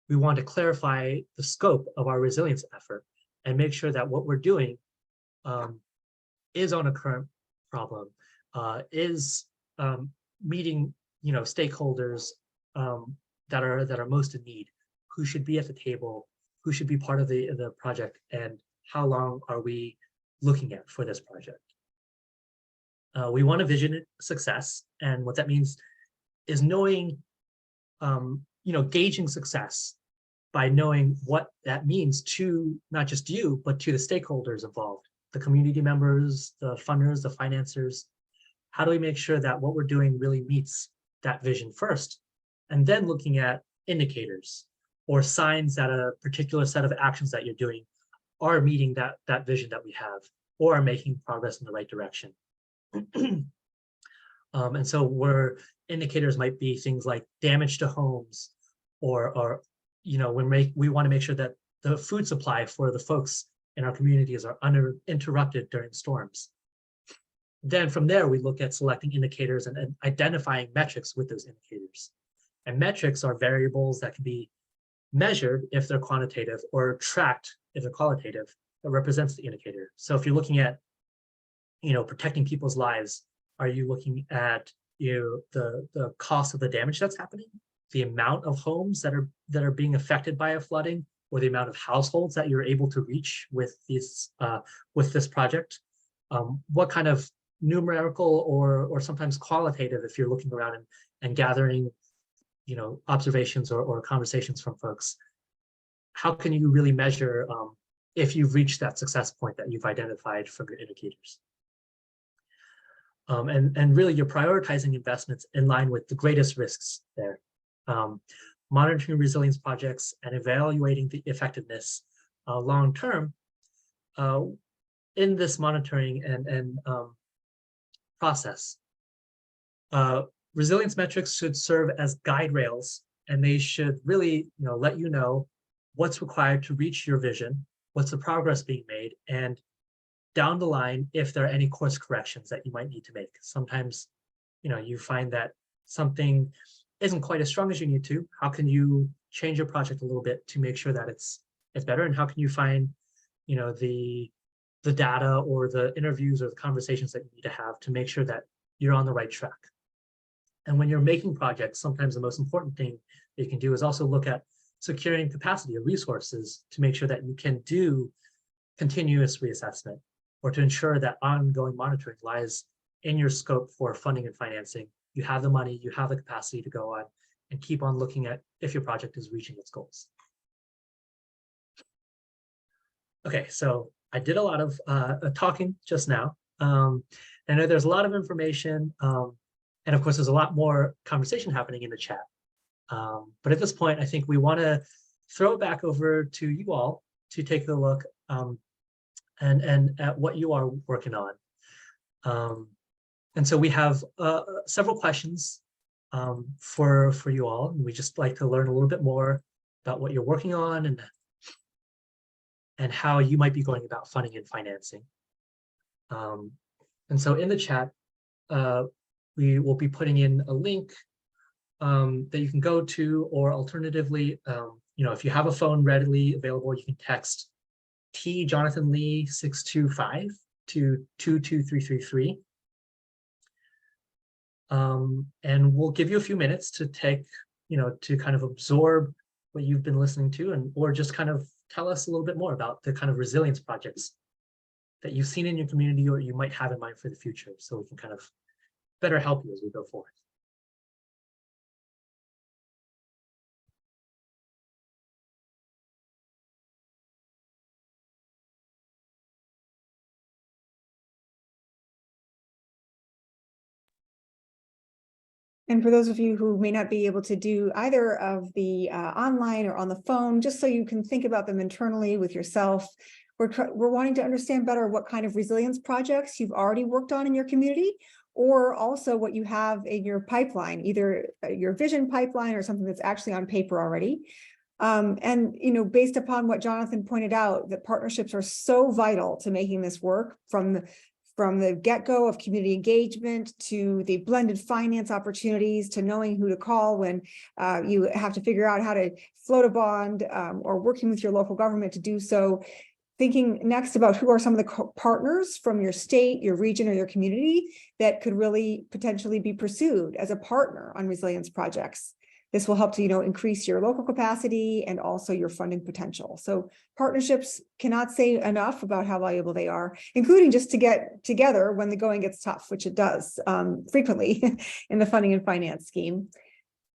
we want to clarify the scope of our resilience effort and make sure that what we're doing is on a current problem, is meeting stakeholders that are most in need, who should be at the table, who should be part of the project, and how long are we looking at for this project. We want to vision success, and what that means is knowing, gauging success by knowing what that means to not just you, but to the stakeholders involved, the community members, the funders, the financiers. How do we make sure that what we're doing really meets that vision first? And then looking at indicators or signs that a particular set of actions that you're doing are meeting that vision that we have, or are making progress in the right direction. And so indicators might be things like damage to homes, or we want to make sure that the food supply for the folks in our communities are uninterrupted during storms. Then from there, we look at selecting indicators and identifying metrics with those indicators. And metrics are variables that can be measured if they're quantitative, or tracked if they're qualitative, that represents the indicator. So if you're looking at, protecting people's lives, are you looking at the cost of the damage that's happening, the amount of homes that are being affected by a flooding, or the amount of households that you're able to reach with this project? What kind of numerical or sometimes qualitative, if you're looking around and gathering observations or conversations from folks, how can you really measure if you've reached that success point that you've identified from your indicators? And really you're prioritizing investments in line with the greatest risks there. Monitoring resilience projects and evaluating the effectiveness long-term in this monitoring and process. Resilience metrics should serve as guide rails, and they should really, let you know what's required to reach your vision, what's the progress being made, and down the line, if there are any course corrections that you might need to make. Sometimes, you find that something isn't quite as strong as you need to. How can you change your project a little bit to make sure that it's better? And how can you find, the data or the interviews or the conversations that you need to have to make sure that you're on the right track? And when you're making projects, sometimes the most important thing that you can do is also look at securing capacity or resources to make sure that you can do continuous reassessment, or to ensure that ongoing monitoring lies in your scope for funding and financing. You have the money, you have the capacity to go on and keep on looking at if your project is reaching its goals. Okay, so I did a lot of talking just now. I know there's a lot of information, and of course, there's a lot more conversation happening in the chat. But at this point, I think we want to throw it back over to you all to take a look and at what you are working on. And so we have several questions for you all. And we just like to learn a little bit more about what you're working on and how you might be going about funding and financing. And so in the chat, we will be putting in a link that you can go to, or alternatively, if you have a phone readily available, you can text T Jonathan Lee 625 to 22333. And we'll give you a few minutes to take, to kind of absorb what you've been listening to, or just kind of tell us a little bit more about the kind of resilience projects that you've seen in your community or you might have in mind for the future, so we can kind of better help you as we go forward. And for those of you who may not be able to do either of the online or on the phone, just so you can think about them internally with yourself, we're wanting to understand better what kind of resilience projects you've already worked on in your community, or also what you have in your pipeline, either your vision pipeline or something that's actually on paper already. And based upon what Jonathan pointed out, that partnerships are so vital to making this work, from the get-go of community engagement to the blended finance opportunities to knowing who to call when you have to figure out how to float a bond, or working with your local government to do so. Thinking next about who are some of the partners from your state, your region, or your community that could really potentially be pursued as a partner on resilience projects. This will help to, increase your local capacity and also your funding potential. So partnerships cannot say enough about how valuable they are, including just to get together when the going gets tough, which it does frequently in the funding and finance scheme.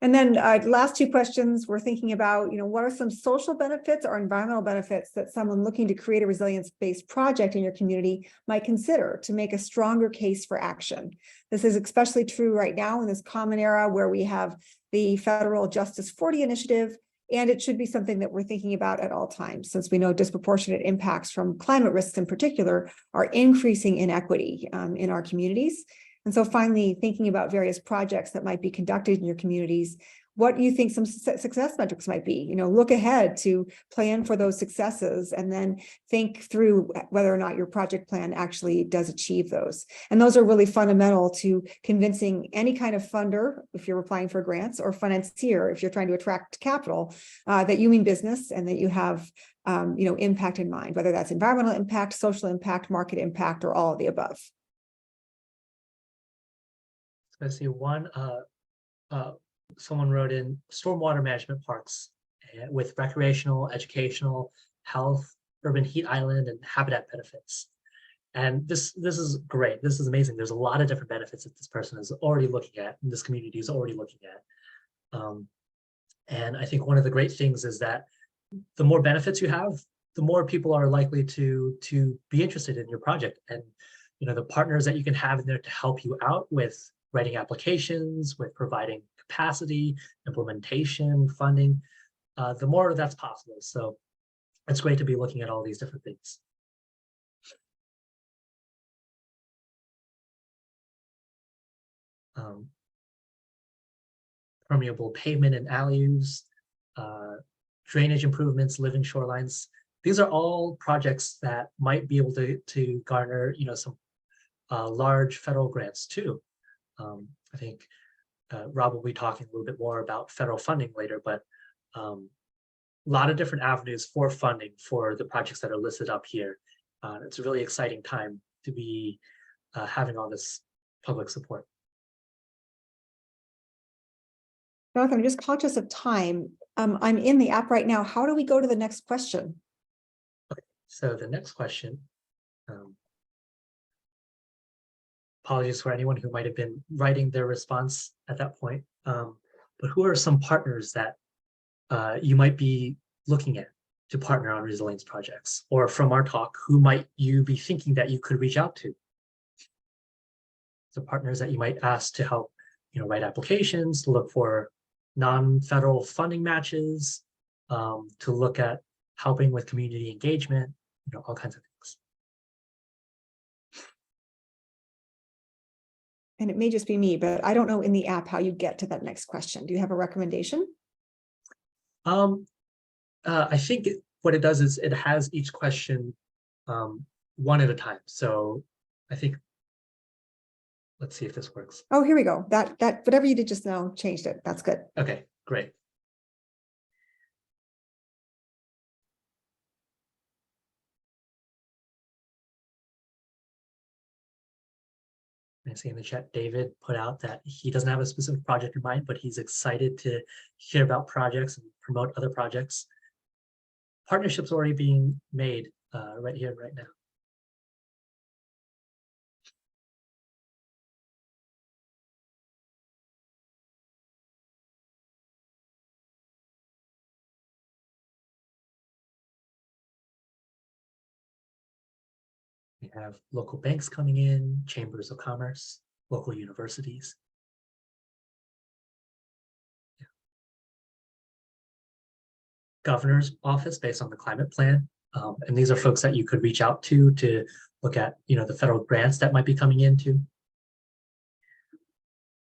And then last two questions, we're thinking about, what are some social benefits or environmental benefits that someone looking to create a resilience-based project in your community might consider to make a stronger case for action. This is especially true right now in this common era where we have the Federal Justice 40 initiative, and it should be something that we're thinking about at all times, since we know disproportionate impacts from climate risks in particular are increasing inequity in our communities. And so finally, thinking about various projects that might be conducted in your communities, what do you think some success metrics might be? Look ahead to plan for those successes and then think through whether or not your project plan actually does achieve those. And those are really fundamental to convincing any kind of funder, if you're applying for grants, or financier, if you're trying to attract capital, that you mean business and that you have impact in mind, whether that's environmental impact, social impact, market impact, or all of the above. I see one, someone wrote in stormwater management parks with recreational, educational, health, urban heat island, and habitat benefits. And this is great. This is amazing. There's a lot of different benefits that this person is already looking at, and this community is already looking at. And I think one of the great things is that the more benefits you have, the more people are likely to be interested in your project. And the partners that you can have in there to help you out with writing applications, with providing capacity, implementation, funding, the more that's possible. So it's great to be looking at all these different things. permeable pavement and alleys, drainage improvements, living shorelines. These are all projects that might be able to garner, some large federal grants too. I think Rob will be talking a little bit more about federal funding later, but a lot of different avenues for funding for the projects that are listed up here. It's a really exciting time to be having all this public support. Jonathan, I'm just conscious of time. I'm in the app right now. How do we go to the next question? Okay, so the next question, apologies for anyone who might have been writing their response at that point, but who are some partners that you might be looking at to partner on resilience projects? Or from our talk, who might you be thinking that you could reach out to? So partners that you might ask to help, write applications, to look for non-federal funding matches, to look at helping with community engagement, all kinds of things. And it may just be me, but I don't know in the app how you get to that next question. Do you have a recommendation? I think what it does is it has each question one at a time. So I think, let's see if this works. Oh, here we go. That whatever you did just now changed it. That's good. Okay, great. I see in the chat, David put out that he doesn't have a specific project in mind, but he's excited to hear about projects and promote other projects. Partnerships already being made right here, right now. We have local banks coming in, chambers of commerce, local universities. Yeah. Governor's office based on the climate plan. And these are folks that you could reach out to look at, the federal grants that might be coming into.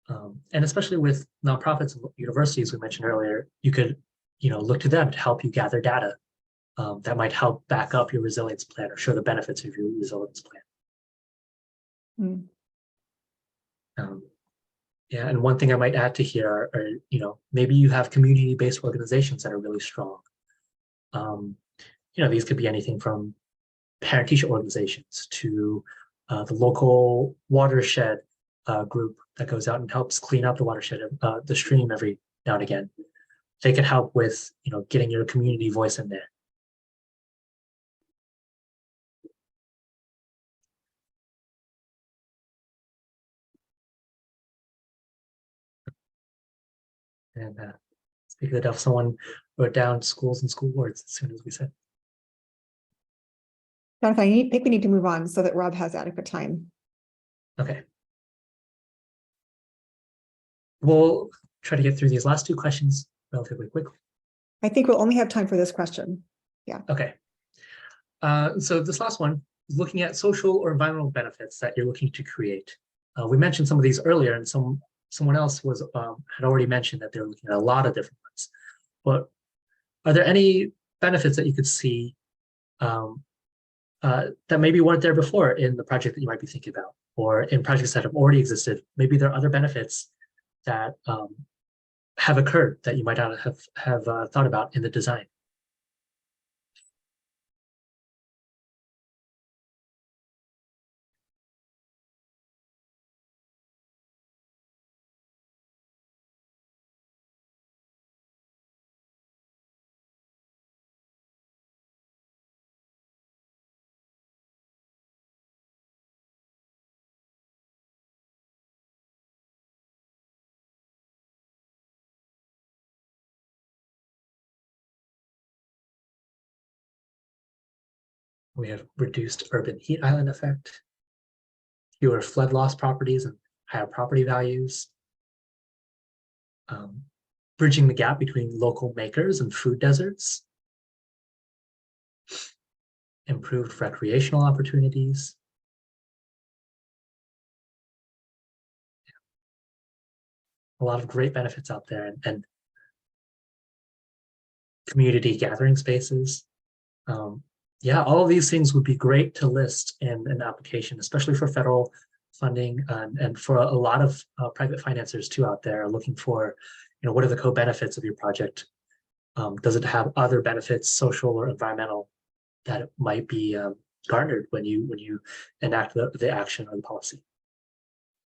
And especially with nonprofits and universities we mentioned earlier, you could, look to them to help you gather data that might help back up your resilience plan or show the benefits of your resilience plan. Yeah, and one thing I might add to here are, maybe you have community-based organizations that are really strong. These could be anything from parent-teacher organizations to the local watershed group that goes out and helps clean up the watershed, the stream every now and again. They can help with, getting your community voice in there. And speaking of the devil, someone wrote down schools and school boards as soon as we said. Jonathan, I think we need to move on so that Rob has adequate time. Okay. We'll try to get through these last two questions relatively quickly. I think we'll only have time for this question. Yeah. Okay. So this last one, looking at social or environmental benefits that you're looking to create. We mentioned some of these earlier, and someone else was had already mentioned that they're looking at a lot of different ones. But are there any benefits that you could see that maybe weren't there before in the project that you might be thinking about, or in projects that have already existed? Maybe there are other benefits that have occurred that you might not have thought about in the design. We have reduced urban heat island effect, fewer flood loss properties and higher property values, bridging the gap between local makers and food deserts, improved recreational opportunities. a lot of great benefits out there, and community gathering spaces. Yeah, all of these things would be great to list in an application, especially for federal funding, and for a lot of private financiers too out there are looking for, what are the co-benefits of your project? Does it have other benefits, social or environmental, that it might be garnered when you enact the action or the policy?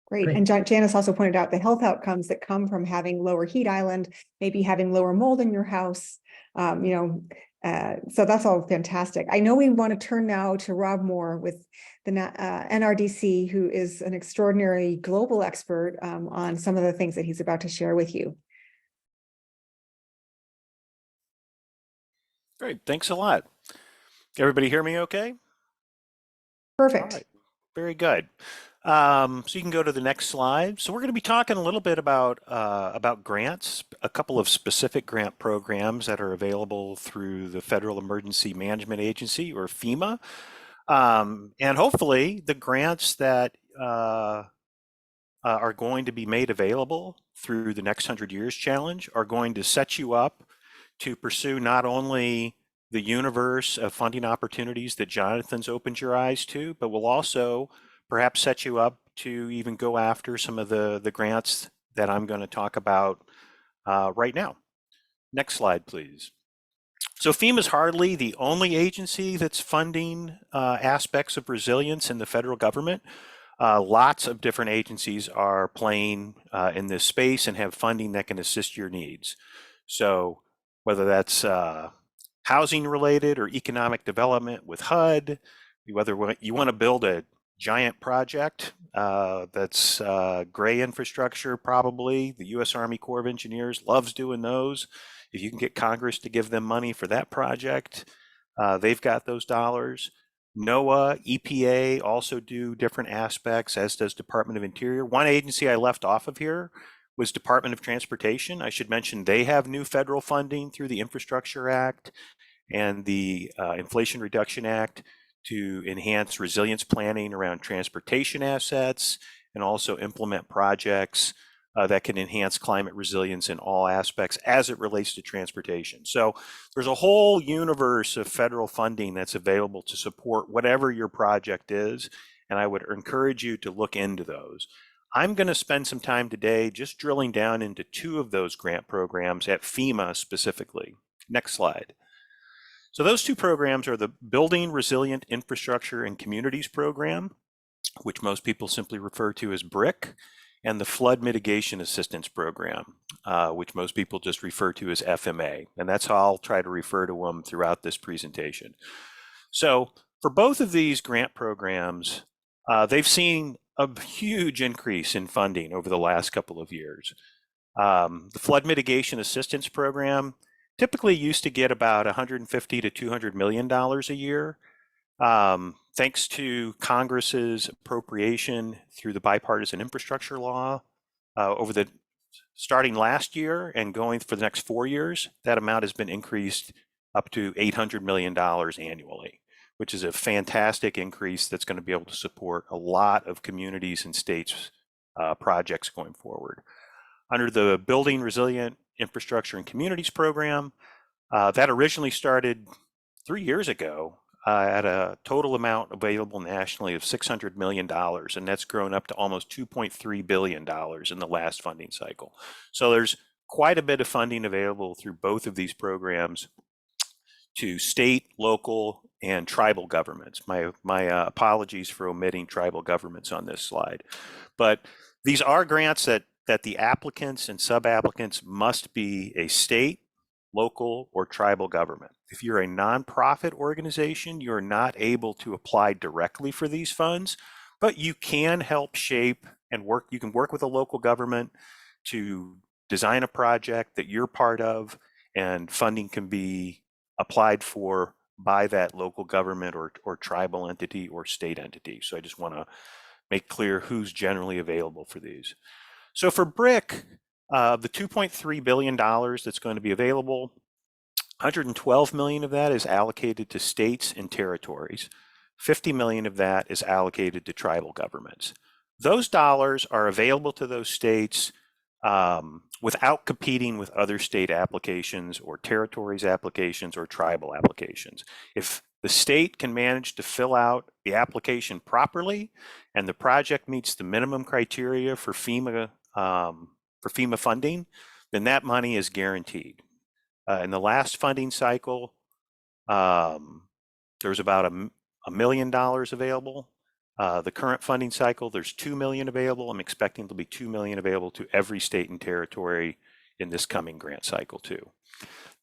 Great. Great. And Janice also pointed out the health outcomes that come from having lower heat island, maybe having lower mold in your house. So that's all fantastic. I know we want to turn now to Rob Moore with the NRDC, who is an extraordinary global expert on some of the things that he's about to share with you. Great, thanks a lot. Everybody hear me okay? Perfect. All right, very good. So you can go to the next slide. So we're going to be talking a little bit about grants, a couple of specific grant programs that are available through the Federal Emergency Management Agency, or FEMA, and hopefully the grants that are going to be made available through the Next 100 Years Challenge are going to set you up to pursue not only the universe of funding opportunities that Jonathan's opened your eyes to, but will also perhaps set you up to even go after some of the grants that I'm going to talk about right now. Next slide, please. So FEMA is hardly the only agency that's funding aspects of resilience in the federal government. Lots of different agencies are playing in this space and have funding that can assist your needs. So whether that's housing related or economic development with HUD, whether you want to build a giant project that's gray infrastructure, probably the U.S. Army Corps of Engineers loves doing those. If you can get Congress to give them money for that project, they've got those dollars. NOAA, EPA also do different aspects, as does Department of Interior. One agency I left off of here was Department of Transportation. I should mention they have new federal funding through the Infrastructure Act and the Inflation Reduction Act to enhance resilience planning around transportation assets and also implement projects that can enhance climate resilience in all aspects as it relates to transportation. So there's a whole universe of federal funding that's available to support whatever your project is, and I would encourage you to look into those. I'm going to spend some time today just drilling down into two of those grant programs at FEMA specifically. Next slide. So those two programs are the Building Resilient Infrastructure and Communities program, which most people simply refer to as BRIC, and the Flood Mitigation Assistance program, which most people just refer to as FMA. And that's how I'll try to refer to them throughout this presentation. So for both of these grant programs, they've seen a huge increase in funding over the last couple of years. The Flood Mitigation Assistance program typically used to get about $150 to $200 million a year. Thanks to Congress's appropriation through the bipartisan infrastructure law starting last year and going for the next 4 years, that amount has been increased up to $800 million annually, which is a fantastic increase that's going to be able to support a lot of communities and states' projects going forward. Under the Building Resilient Infrastructure and Communities program, that originally started 3 years ago at a total amount available nationally of $600 million, and that's grown up to almost $2.3 billion in the last funding cycle. So there's quite a bit of funding available through both of these programs to state, local, and tribal governments. My apologies for omitting tribal governments on this slide. But these are grants that the applicants and sub-applicants must be a state, local, or tribal government. If you're a nonprofit organization, you're not able to apply directly for these funds, but you can help shape and work. You can work with a local government to design a project that you're part of, and funding can be applied for by that local government or tribal entity or state entity. So I just want to make clear who's generally available for these. So for BRIC, the $2.3 billion that's going to be available, 112 million of that is allocated to states and territories. 50 million of that is allocated to tribal governments. Those dollars are available to those states without competing with other state applications or territories applications or tribal applications. If the state can manage to fill out the application properly and the project meets the minimum criteria for FEMA funding, then that money is guaranteed. In the last funding cycle, there was about $1 million available. The current funding cycle, there's $2 million available. I'm expecting there'll be $2 million available to every state and territory in this coming grant cycle too.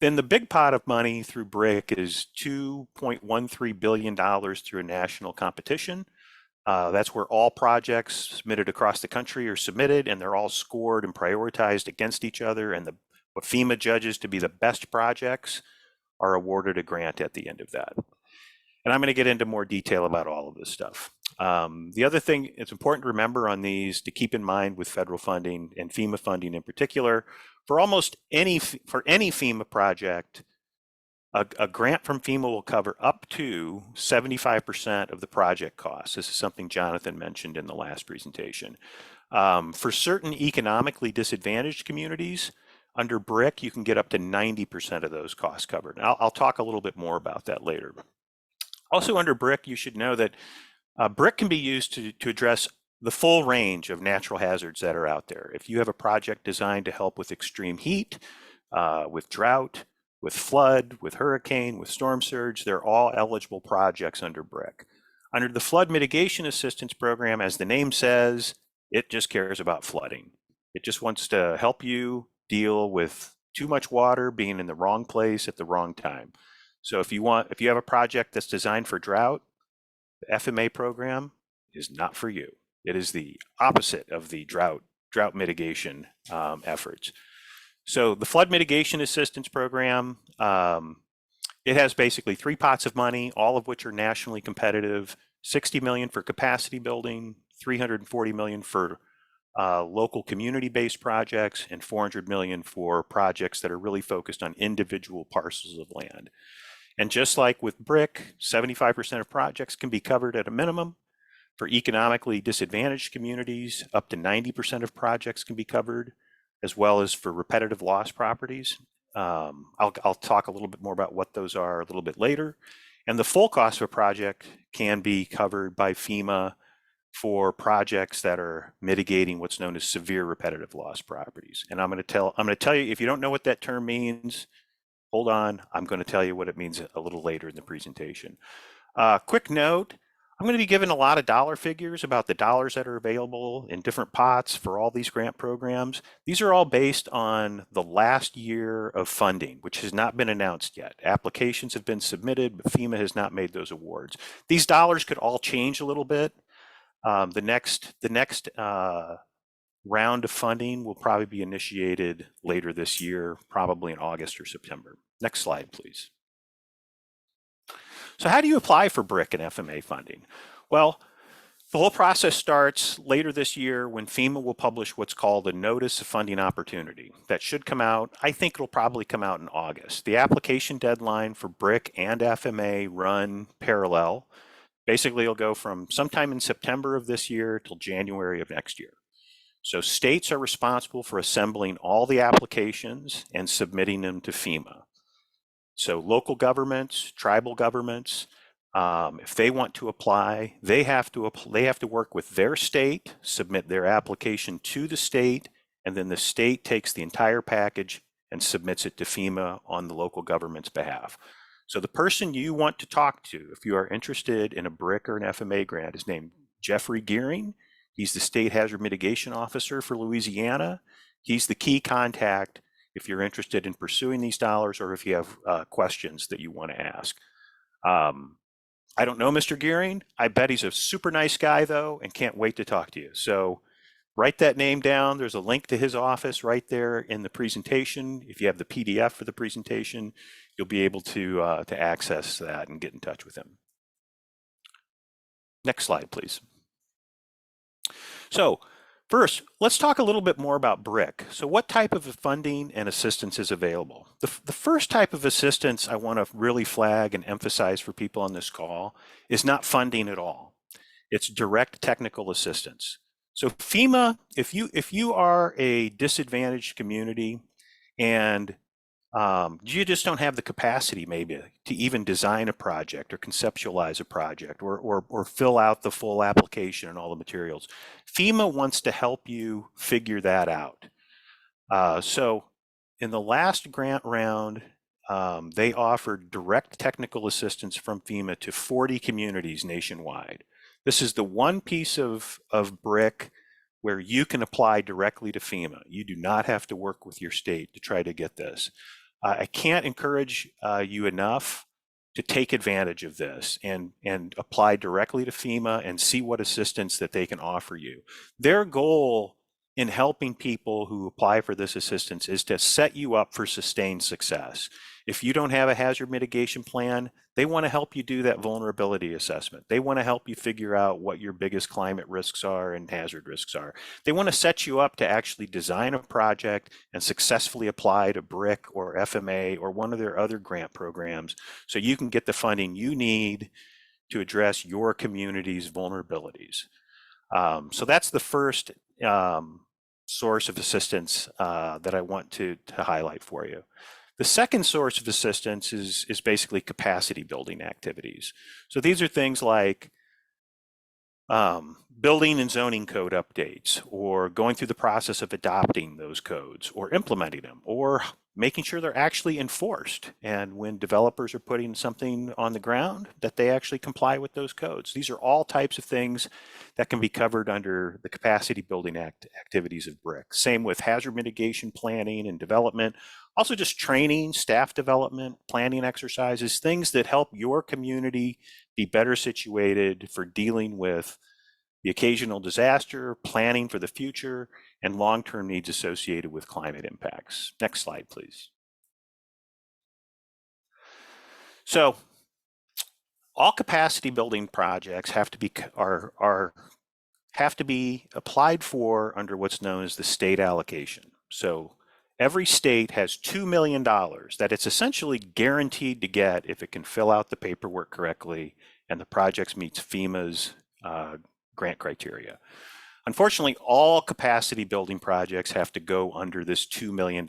Then the big pot of money through BRIC is $2.13 billion through a national competition. That's where all projects submitted across the country are submitted, and they're all scored and prioritized against each other. And what FEMA judges to be the best projects are awarded a grant at the end of that. And I'm going to get into more detail about all of this stuff. The other thing it's important to remember on these, to keep in mind with federal funding and FEMA funding in particular, for any FEMA project, a grant from FEMA will cover up to 75% of the project costs. This is something Jonathan mentioned in the last presentation. For certain economically disadvantaged communities, under BRIC, you can get up to 90% of those costs covered. And I'll talk a little bit more about that later. Also under BRIC, you should know that BRIC can be used to address the full range of natural hazards that are out there. If you have a project designed to help with extreme heat, with drought, with flood, with hurricane, with storm surge, they're all eligible projects under BRIC. Under the Flood Mitigation Assistance Program, as the name says, it just cares about flooding. It just wants to help you deal with too much water being in the wrong place at the wrong time. So if you have a project that's designed for drought, the FMA program is not for you. It is the opposite of the drought mitigation efforts. So the Flood Mitigation Assistance Program, it has basically 3 pots of money, all of which are nationally competitive: $60 million for capacity building, $340 million for local community-based projects, and $400 million for projects that are really focused on individual parcels of land. And just like with BRIC, 75% of projects can be covered at a minimum. For economically disadvantaged communities, up to 90% of projects can be covered, as well as for repetitive loss properties. I'll talk a little bit more about what those are a little bit later. And the full cost of a project can be covered by FEMA for projects that are mitigating what's known as severe repetitive loss properties. And I'm going to tell you, if you don't know what that term means, hold on, I'm going to tell you what it means a little later in the presentation. Quick note, I'm going to be giving a lot of dollar figures about the dollars that are available in different pots for all these grant programs. These are all based on the last year of funding, which has not been announced yet. Applications have been submitted, but FEMA has not made those awards. These dollars could all change a little bit. The next round of funding will probably be initiated later this year, probably in August or September. Next slide, please. So how do you apply for BRIC and FMA funding? Well, the whole process starts later this year when FEMA will publish what's called a Notice of Funding Opportunity. That should come out, I think it'll probably come out in August. The application deadline for BRIC and FMA run parallel. Basically, it'll go from sometime in September of this year till January of next year. So states are responsible for assembling all the applications and submitting them to FEMA. So local governments, tribal governments, if they want to apply, they have to work with their state, submit their application to the state, and then the state takes the entire package and submits it to FEMA on the local government's behalf. So the person you want to talk to, if you are interested in a BRIC or an FMA grant, is named Jeffrey Gearing. He's the State Hazard Mitigation Officer for Louisiana. He's the key contact if you're interested in pursuing these dollars or if you have questions that you want to ask. I don't know Mr. Gearing. I bet he's a super nice guy though, and can't wait to talk to you. So write that name down. There's a link to his office right there in the presentation. If you have the PDF for the presentation, you'll be able to access that and get in touch with him. Next slide, please. So first, let's talk a little bit more about BRIC. So what type of funding and assistance is available? The first type of assistance I want to really flag and emphasize for people on this call is not funding at all. It's direct technical assistance. So FEMA, if you are a disadvantaged community and you just don't have the capacity maybe to even design a project or conceptualize a project or fill out the full application and all the materials, FEMA wants to help you figure that out. So in the last grant round, they offered direct technical assistance from FEMA to 40 communities nationwide. This is the one piece of BRIC where you can apply directly to FEMA. You do not have to work with your state to try to get this. I can't encourage you enough to take advantage of this and apply directly to FEMA and see what assistance that they can offer you. Their goal in helping people who apply for this assistance is to set you up for sustained success. If you don't have a hazard mitigation plan, they want to help you do that vulnerability assessment. They want to help you figure out what your biggest climate risks are and hazard risks are. They want to set you up to actually design a project and successfully apply to BRIC or FMA or one of their other grant programs so you can get the funding you need to address your community's vulnerabilities. So that's the first source of assistance that I want to highlight for you. The second source of assistance is basically capacity building activities. So these are things like building and zoning code updates, or going through the process of adopting those codes, or implementing them, or making sure they're actually enforced. And when developers are putting something on the ground, that they actually comply with those codes. These are all types of things that can be covered under the capacity building activities of BRIC. Same with hazard mitigation planning and development. Also just training, staff development, planning exercises, things that help your community be better situated for dealing with the occasional disaster, planning for the future, and long-term needs associated with climate impacts. Next slide, please. So all capacity building projects have to be applied for under what's known as the state allocation. So every state has $2 million that it's essentially guaranteed to get if it can fill out the paperwork correctly and the project meets FEMA's grant criteria. Unfortunately, all capacity building projects have to go under this $2 million,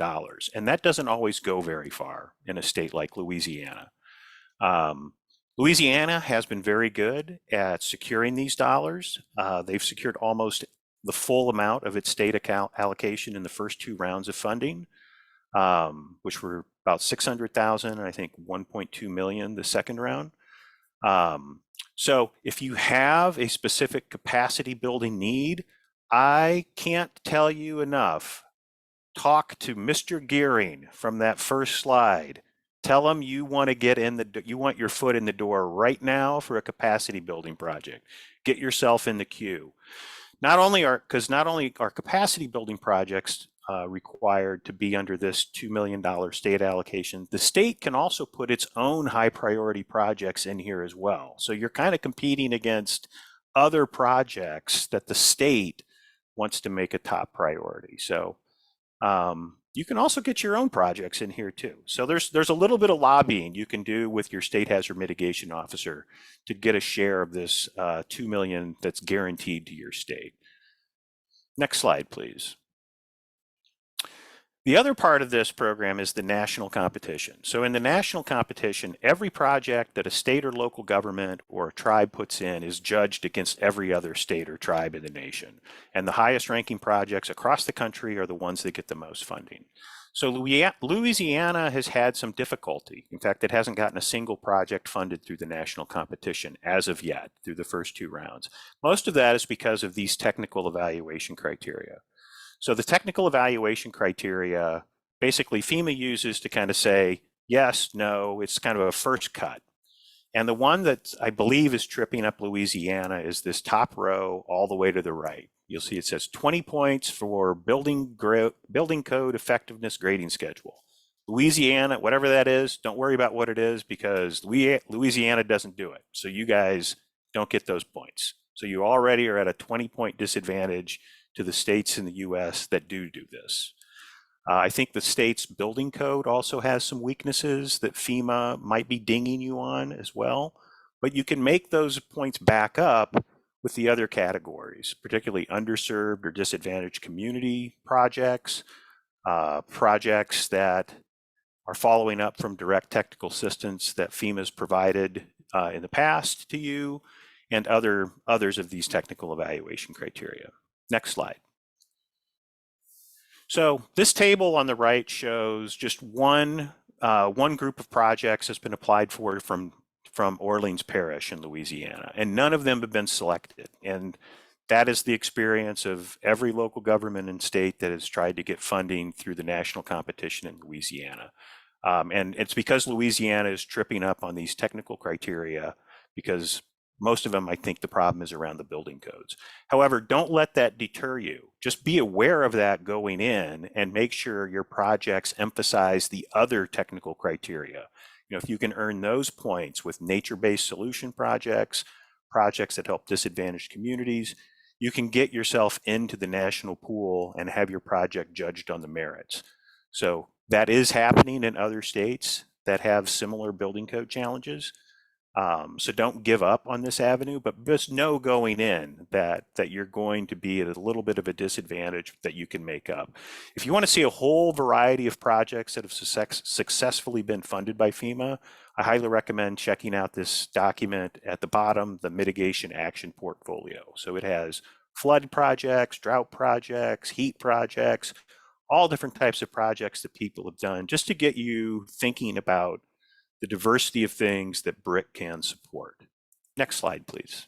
and that doesn't always go very far in a state like Louisiana. Louisiana has been very good at securing these dollars. They've secured almost the full amount of its state account allocation in the first 2 rounds of funding, which were about 600,000 and I think 1.2 million the second round. So if you have a specific capacity building need, I can't tell you enough. Talk to Mr. Gearing from that first slide. Tell him you want to get in you want your foot in the door right now for a capacity building project. Get yourself in the queue. Not only are capacity building projects required to be under this $2 million state allocation, the state can also put its own high priority projects in here as well. So you're kind of competing against other projects that the state wants to make a top priority. So you can also get your own projects in here too. So there's a little bit of lobbying you can do with your state hazard mitigation officer to get a share of this $2 million that's guaranteed to your state. Next slide, please. The other part of this program is the national competition. So in the national competition, every project that a state or local government or a tribe puts in is judged against every other state or tribe in the nation. And the highest ranking projects across the country are the ones that get the most funding. So Louisiana has had some difficulty. In fact, it hasn't gotten a single project funded through the national competition as of yet, through the first 2 rounds. Most of that is because of these technical evaluation criteria. So the technical evaluation criteria, basically FEMA uses to kind of say, yes, no, it's kind of a first cut. And the one that I believe is tripping up Louisiana is this top row all the way to the right. You'll see it says 20 points for building code effectiveness grading schedule. Louisiana, whatever that is, don't worry about what it is because Louisiana doesn't do it. So you guys don't get those points. So you already are at a 20-point disadvantage to the states in the US that do this. I think the state's building code also has some weaknesses that FEMA might be dinging you on as well, but you can make those points back up with the other categories, particularly underserved or disadvantaged community projects, projects that are following up from direct technical assistance that FEMA's provided in the past to you, and others of these technical evaluation criteria. Next slide. So this table on the right shows just one group of projects that's been applied for from Orleans Parish in Louisiana, and none of them have been selected. And that is the experience of every local government and state that has tried to get funding through the national competition in Louisiana. And it's because Louisiana is tripping up on these technical criteria, because most of them, I think the problem is around the building codes. However, don't let that deter you. Just be aware of that going in and make sure your projects emphasize the other technical criteria. You know, if you can earn those points with nature-based solution projects, projects that help disadvantaged communities, you can get yourself into the national pool and have your project judged on the merits. So that is happening in other states that have similar building code challenges. So don't give up on this avenue, but just know going in that you're going to be at a little bit of a disadvantage that you can make up. If you want to see a whole variety of projects that have successfully been funded by FEMA, I highly recommend checking out this document at the bottom, the mitigation action portfolio. So it has flood projects, drought projects, heat projects, all different types of projects that people have done, just to get you thinking about the diversity of things that BRIC can support. Next slide, please.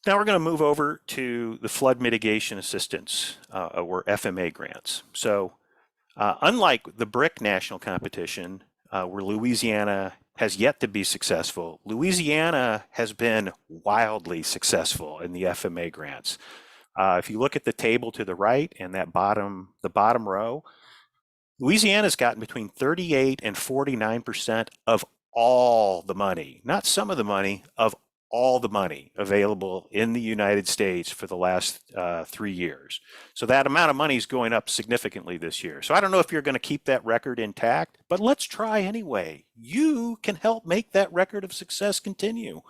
Now we're going to move over to the flood mitigation assistance, or FMA grants. So unlike the BRIC national competition, where Louisiana has yet to be successful, Louisiana has been wildly successful in the FMA grants. If you look at the table to the right and the bottom row, Louisiana's gotten between 38 and 49% of all the money, not some of the money, of all the money available in the United States for the last 3 years. So that amount of money is going up significantly this year. So I don't know if you're going to keep that record intact, but let's try anyway. You can help make that record of success continue.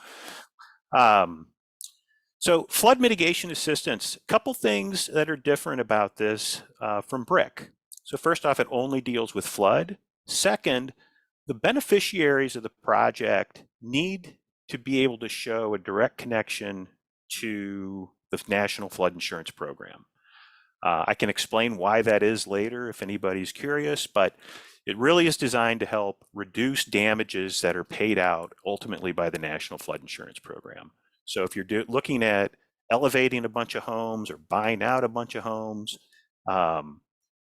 So flood mitigation assistance, a couple things that are different about this from BRIC. So first off, it only deals with flood. Second, the beneficiaries of the project need to be able to show a direct connection to the National Flood Insurance Program. I can explain why that is later if anybody's curious, but it really is designed to help reduce damages that are paid out ultimately by the National Flood Insurance Program. So if you're looking at elevating a bunch of homes or buying out a bunch of homes,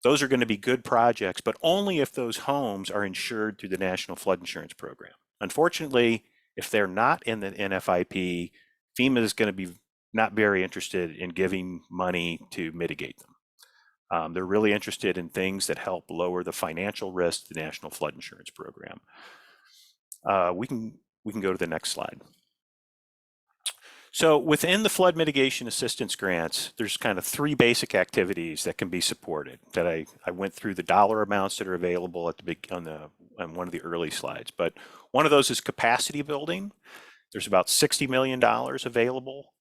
those are going to be good projects, but only if those homes are insured through the National Flood Insurance Program. Unfortunately, if they're not in the NFIP, FEMA is going to be not very interested in giving money to mitigate them. They're really interested in things that help lower the financial risk to the National Flood Insurance Program. We can go to the next slide. So within the flood mitigation assistance grants, there's kind of 3 basic activities that can be supported that I went through the dollar amounts that are available at the on one of the early slides. But one of those is capacity building. There's about $60 million available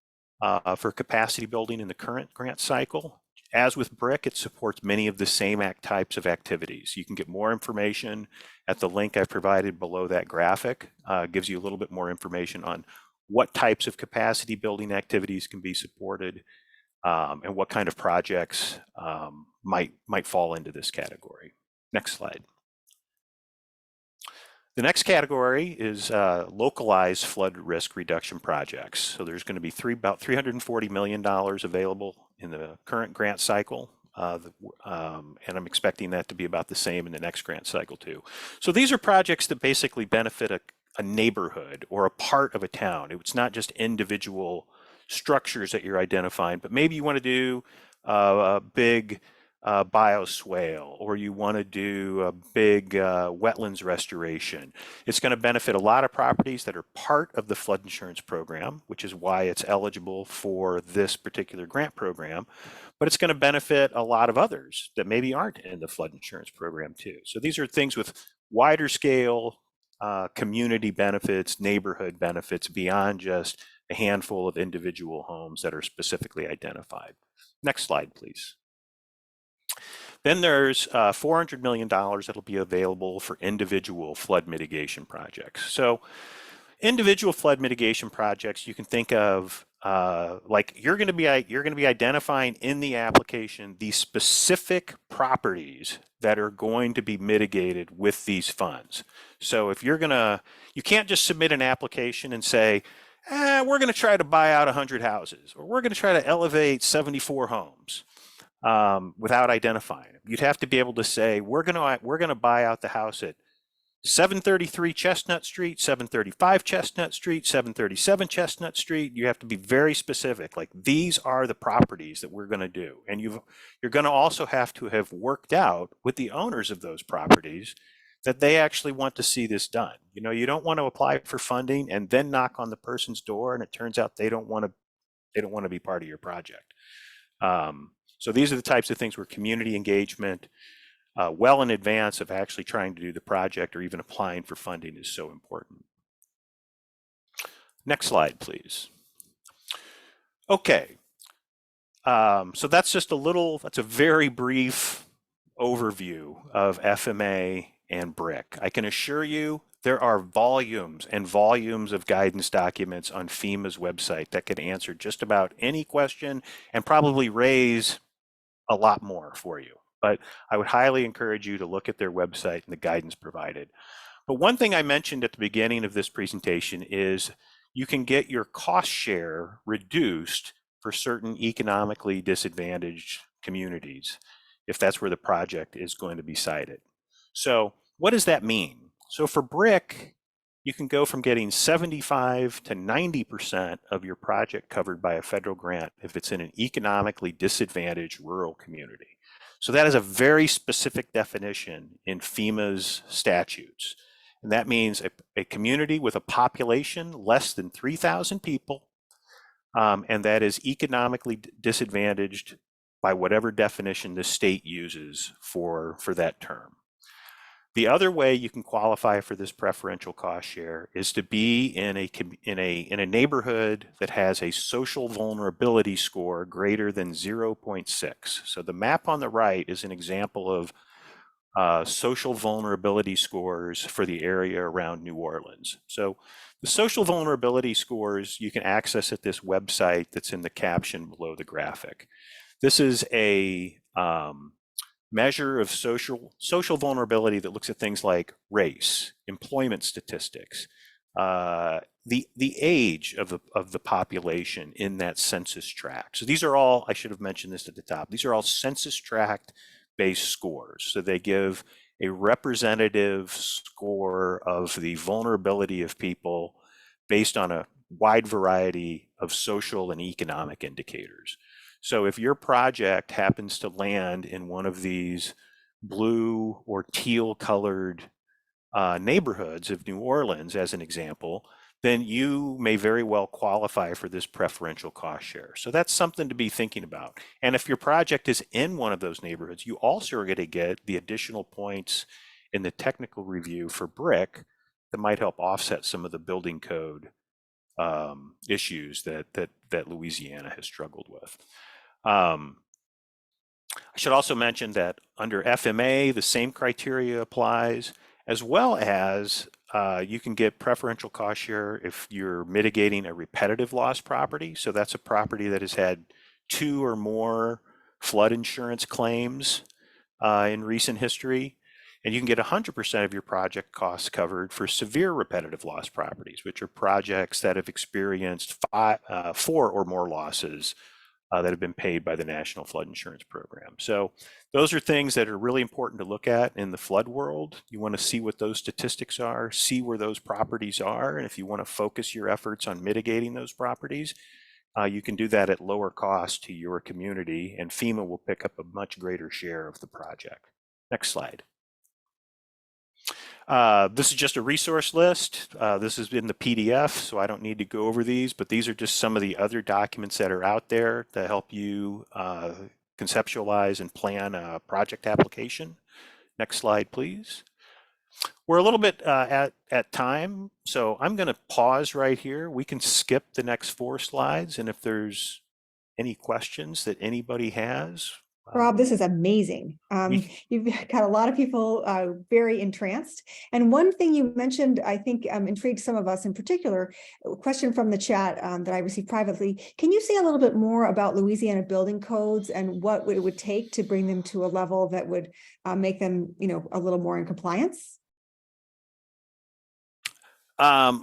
for capacity building in the current grant cycle. As with BRIC, it supports many of the same types of activities. You can get more information at the link I've provided below that graphic. Gives you a little bit more information on what types of capacity building activities can be supported, and what kind of projects might fall into this category. Next slide. The next category is localized flood risk reduction projects. So there's going to be about $340 million available in the current grant cycle. And I'm expecting that to be about the same in the next grant cycle too. So these are projects that basically benefit a neighborhood or a part of a town. It's not just individual structures that you're identifying, but maybe you want to do a big bioswale, or you want to do a big wetlands restoration. It's going to benefit a lot of properties that are part of the flood insurance program, which is why it's eligible for this particular grant program, but it's going to benefit a lot of others that maybe aren't in the flood insurance program too. So these are things with wider scale, community benefits, neighborhood benefits beyond just a handful of individual homes that are specifically identified. Next slide, please. Then there's $400 million that'll be available for individual flood mitigation projects. So individual flood mitigation projects, you can think of like you're going to be identifying in the application the specific properties that are going to be mitigated with these funds. So if you can't just submit an application and say, we're going to try to buy out 100 houses, or we're going to try to elevate 74 homes without identifying them. You'd have to be able to say, we're going to buy out the house at 733 Chestnut Street, 735 Chestnut Street, 737 Chestnut Street. You have to be very specific. Like, these are the properties that we're going to do. And you're going to also have to have worked out with the owners of those properties that they actually want to see this done. You know, you don't want to apply for funding and then knock on the person's door and it turns out they don't want to be part of your project. So these are the types of things where community engagement, well in advance of actually trying to do the project or even applying for funding, is so important. Next slide, please. Okay, so that's just that's a very brief overview of FMA and BRIC. I can assure you there are volumes and volumes of guidance documents on FEMA's website that can answer just about any question and probably raise a lot more for you. But I would highly encourage you to look at their website and the guidance provided. But one thing I mentioned at the beginning of this presentation is you can get your cost share reduced for certain economically disadvantaged communities if that's where the project is going to be sited. So what does that mean? So for BRIC, you can go from getting 75 to 90% of your project covered by a federal grant if it's in an economically disadvantaged rural community. So that is a very specific definition in FEMA's statutes. And that means a community with a population less than 3,000 people, and that is economically disadvantaged by whatever definition the state uses for that term. The other way you can qualify for this preferential cost share is to be in a neighborhood that has a social vulnerability score greater than 0.6. So the map on the right is an example of social vulnerability scores for the area around New Orleans. So the social vulnerability scores you can access at this website that's in the caption below the graphic. This is a measure of social vulnerability that looks at things like race, employment statistics, the age of the population in that census tract. So these are all, I should have mentioned this at the top, these are all census tract based scores. So they give a representative score of the vulnerability of people based on a wide variety of social and economic indicators. So if your project happens to land in one of these blue or teal colored neighborhoods of New Orleans, as an example, then you may very well qualify for this preferential cost share. So that's something to be thinking about. And if your project is in one of those neighborhoods, you also are going to get the additional points in the technical review for BRIC that might help offset some of the building code issues that Louisiana has struggled with. I should also mention that under FMA, the same criteria applies, as well as you can get preferential cost share if you're mitigating a repetitive loss property. So that's a property that has had 2 or more flood insurance claims in recent history. And you can get 100% of your project costs covered for severe repetitive loss properties, which are projects that have experienced 4 or more losses that have been paid by the National Flood Insurance Program. So those are things that are really important to look at in the flood world. You want to see what those statistics are, see where those properties are, and if you want to focus your efforts on mitigating those properties, you can do that at lower cost to your community, and FEMA will pick up a much greater share of the project. Next slide. This is just a resource list. This is in the PDF, so I don't need to go over these, but these are just some of the other documents that are out there to help you conceptualize and plan a project application. Next slide, please. we're a little bit at time, so I'm going to pause right here. We can skip the next 4 slides, and if there's any questions that anybody has. Rob, this is amazing. You've got a lot of people very entranced. And one thing you mentioned, I think intrigued some of us in particular, a question from the chat that I received privately. Can you say a little bit more about Louisiana building codes and what it would take to bring them to a level that would make them, a little more in compliance? Well,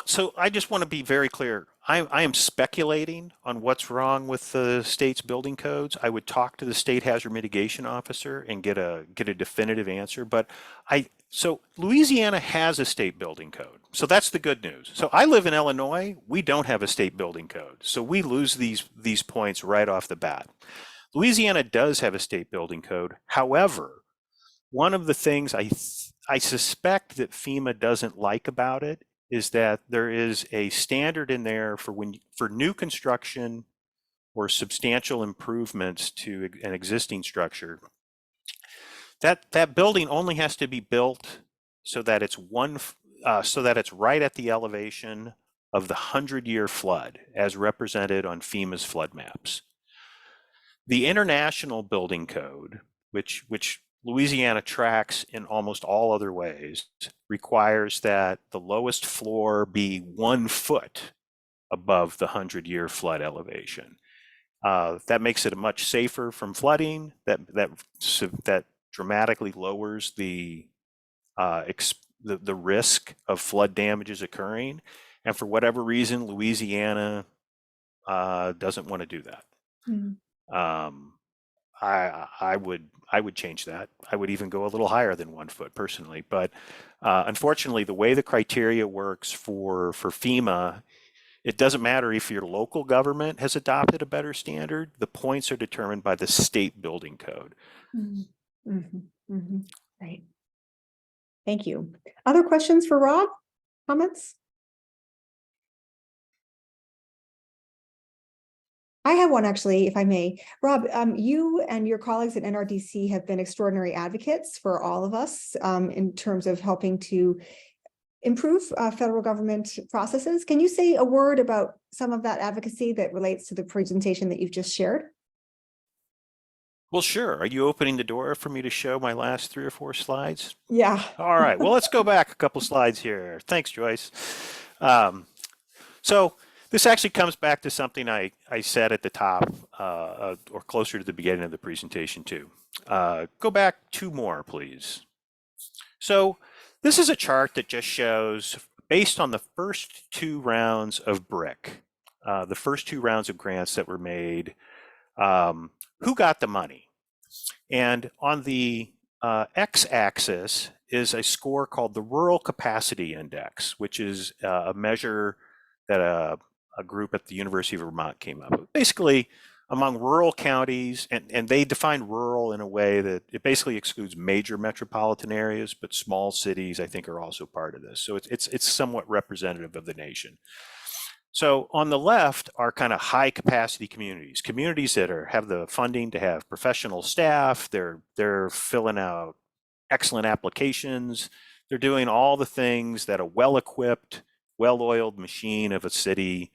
so I just want to be very clear. I am speculating on what's wrong with the state's building codes. I would talk to the state hazard mitigation officer and get a definitive answer. But so Louisiana has a state building code. So that's the good news. So I live in Illinois. We don't have a state building code. So we lose these points right off the bat. Louisiana does have a state building code. However, one of the things I suspect that FEMA doesn't like about it is that there is a standard in there for new construction or substantial improvements to an existing structure. That building only has to be built so that it's right at the elevation of the 100-year flood as represented on FEMA's flood maps. The international building code, which Louisiana tracks in almost all other ways, requires that the lowest floor be 1 foot above the 100-year flood elevation. That makes it much safer from flooding. That dramatically lowers the risk of flood damages occurring. And for whatever reason, Louisiana doesn't want to do that. Mm-hmm. I would change that. I would even go a little higher than 1 foot personally. But unfortunately, the way the criteria works for FEMA, it doesn't matter if your local government has adopted a better standard. The points are determined by the state building code. Mm-hmm. Mm-hmm. Mm-hmm. Right. Thank you. Other questions for Rob? Comments? I have one actually, if I may. Rob, you and your colleagues at NRDC have been extraordinary advocates for all of us in terms of helping to improve federal government processes. Can you say a word about some of that advocacy that relates to the presentation that you've just shared? Well, sure. Are you opening the door for me to show my last 3 or 4 slides? Yeah. All right. Well, let's go back a couple slides here. Thanks, Joyce. So this actually comes back to something I said at the top or closer to the beginning of the presentation too. Go back 2 more, please. So this is a chart that just shows, based on the first 2 rounds of BRIC, the first 2 rounds of grants that were made, who got the money? And on the x-axis is a score called the Rural Capacity Index, which is a measure that a group at the University of Vermont came up with. Basically, among rural counties, and they define rural in a way that it basically excludes major metropolitan areas, but small cities, I think, are also part of this. So it's somewhat representative of the nation. So on the left are kind of high capacity communities that have the funding to have professional staff. They're filling out excellent applications. They're doing all the things that a well-equipped, well-oiled machine of a city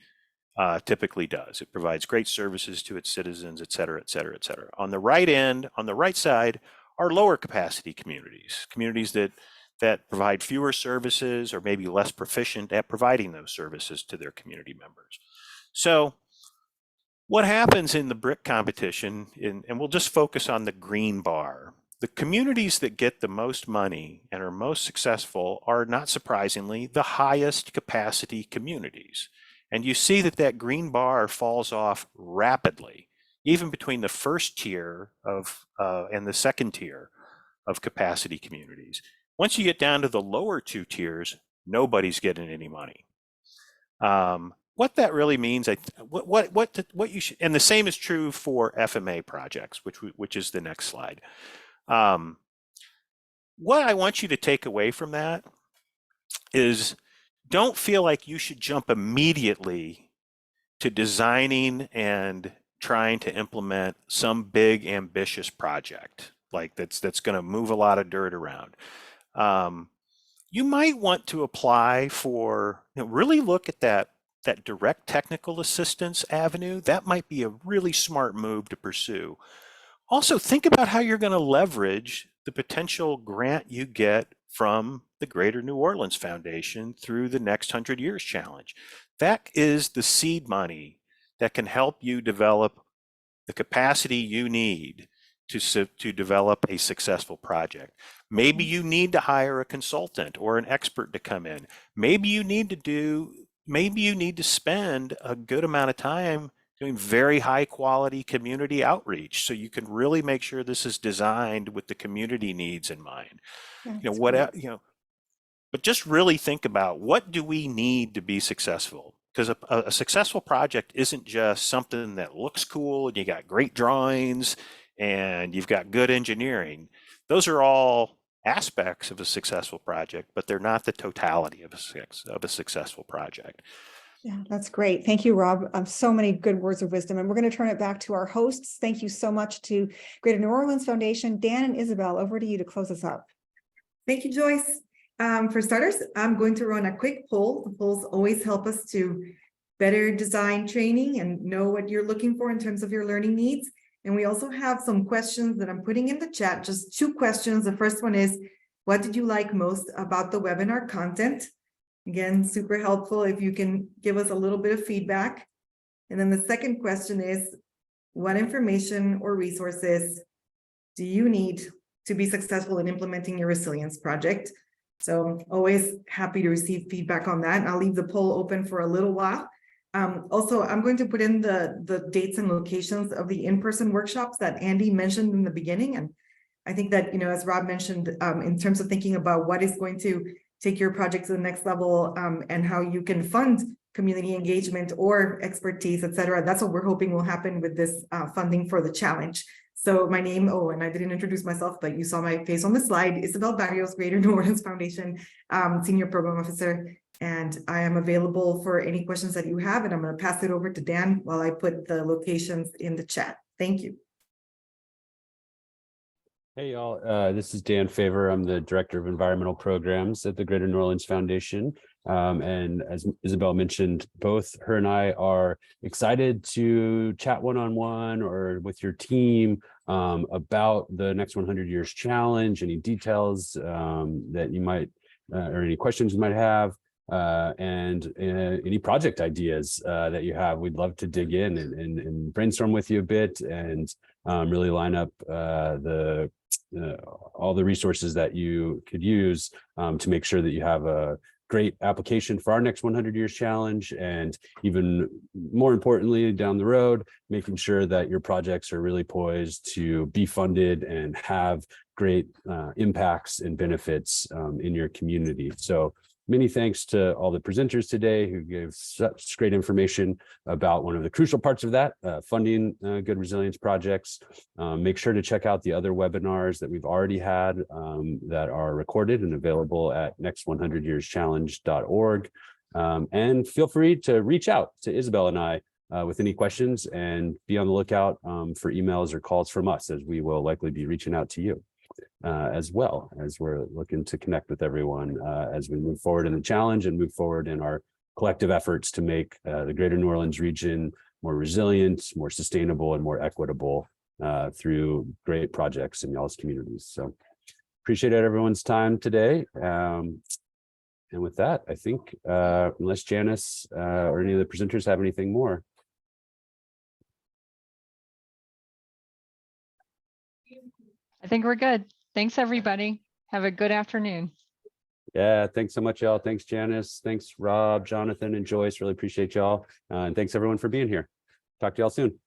typically does. It provides great services to its citizens, et cetera, et cetera, et cetera. On the right side are lower capacity communities that provide fewer services or maybe less proficient at providing those services to their community members. So what happens in the BRIC competition, and we'll just focus on the green bar, the communities that get the most money and are most successful are, not surprisingly, the highest capacity communities. And you see that green bar falls off rapidly, even between the first tier and the second tier of capacity communities. Once you get down to the lower 2 tiers, nobody's getting any money. What that really means, what you should, and the same is true for FMA projects, which is the next slide. What I want you to take away from that is, don't feel like you should jump immediately to designing and trying to implement some big ambitious project like that's going to move a lot of dirt around. You might want to apply for, really look at that direct technical assistance avenue. That might be a really smart move to pursue. Also, think about how you're going to leverage the potential grant you get from the Greater New Orleans Foundation through the Next 100 Years Challenge. That is the seed money that can help you develop the capacity you need to develop a successful project. Maybe you need to hire a consultant or an expert to come in. Maybe you need to spend a good amount of time doing very high quality community outreach so you can really make sure this is designed with the community needs in mind. But just really think about, what do we need to be successful? Because a successful project isn't just something that looks cool and you got great drawings and you've got good engineering. Those are all aspects of a successful project, but they're not the totality of a successful project. Yeah, that's great. Thank you, Rob. So many good words of wisdom. And we're going to turn it back to our hosts. Thank you so much to Greater New Orleans Foundation. Dan and Isabel, over to you to close us up. Thank you, Joyce. For starters, I'm going to run a quick poll. The polls always help us to better design training and know what you're looking for in terms of your learning needs. And we also have some questions that I'm putting in the chat, just 2 questions. The first one is, what did you like most about the webinar content? Again, super helpful if you can give us a little bit of feedback. And then the second question is, what information or resources do you need to be successful in implementing your resilience project? So always happy to receive feedback on that. I'll leave the poll open for a little while. Also, I'm going to put in the dates and locations of the in-person workshops that Andy mentioned in the beginning. And I think that, as Rob mentioned, in terms of thinking about what is going to take your project to the next level, and how you can fund community engagement or expertise, et cetera, that's what we're hoping will happen with this funding for the challenge. So my name, and I didn't introduce myself, but you saw my face on the slide, Isabel Barrios, Greater New Orleans Foundation, Senior Program Officer. And I am available for any questions that you have, and I'm going to pass it over to Dan while I put the locations in the chat. Thank you. Hey, y'all. This is Dan Favor. I'm the Director of Environmental Programs at the Greater New Orleans Foundation. And as Isabel mentioned, both her and I are excited to chat one-on-one or with your team about the Next 100 Years Challenge, any details that you might, or any questions you might have, and any project ideas that you have. We'd love to dig in and brainstorm with you a bit and really line up all the resources that you could use to make sure that you have a great application for our Next 100 Years Challenge, and even more importantly, down the road, making sure that your projects are really poised to be funded and have great impacts and benefits in your community. So many thanks to all the presenters today who gave such great information about one of the crucial parts of that, funding good resilience projects. Make sure to check out the other webinars that we've already had that are recorded and available at next100yearschallenge.org. And feel free to reach out to Isabel and I with any questions, and be on the lookout for emails or calls from us, as we will likely be reaching out to you. As well, as we're looking to connect with everyone as we move forward in the challenge and move forward in our collective efforts to make the Greater New Orleans region more resilient, more sustainable, and more equitable through great projects in y'all's communities. So appreciate everyone's time today. And with that, I think unless Janice or any of the presenters have anything more. I think we're good. Thanks, everybody. Have a good afternoon. Yeah, thanks so much, y'all. Thanks, Janice. Thanks, Rob, Jonathan, and Joyce. Really appreciate y'all. And thanks, everyone, for being here. Talk to y'all soon.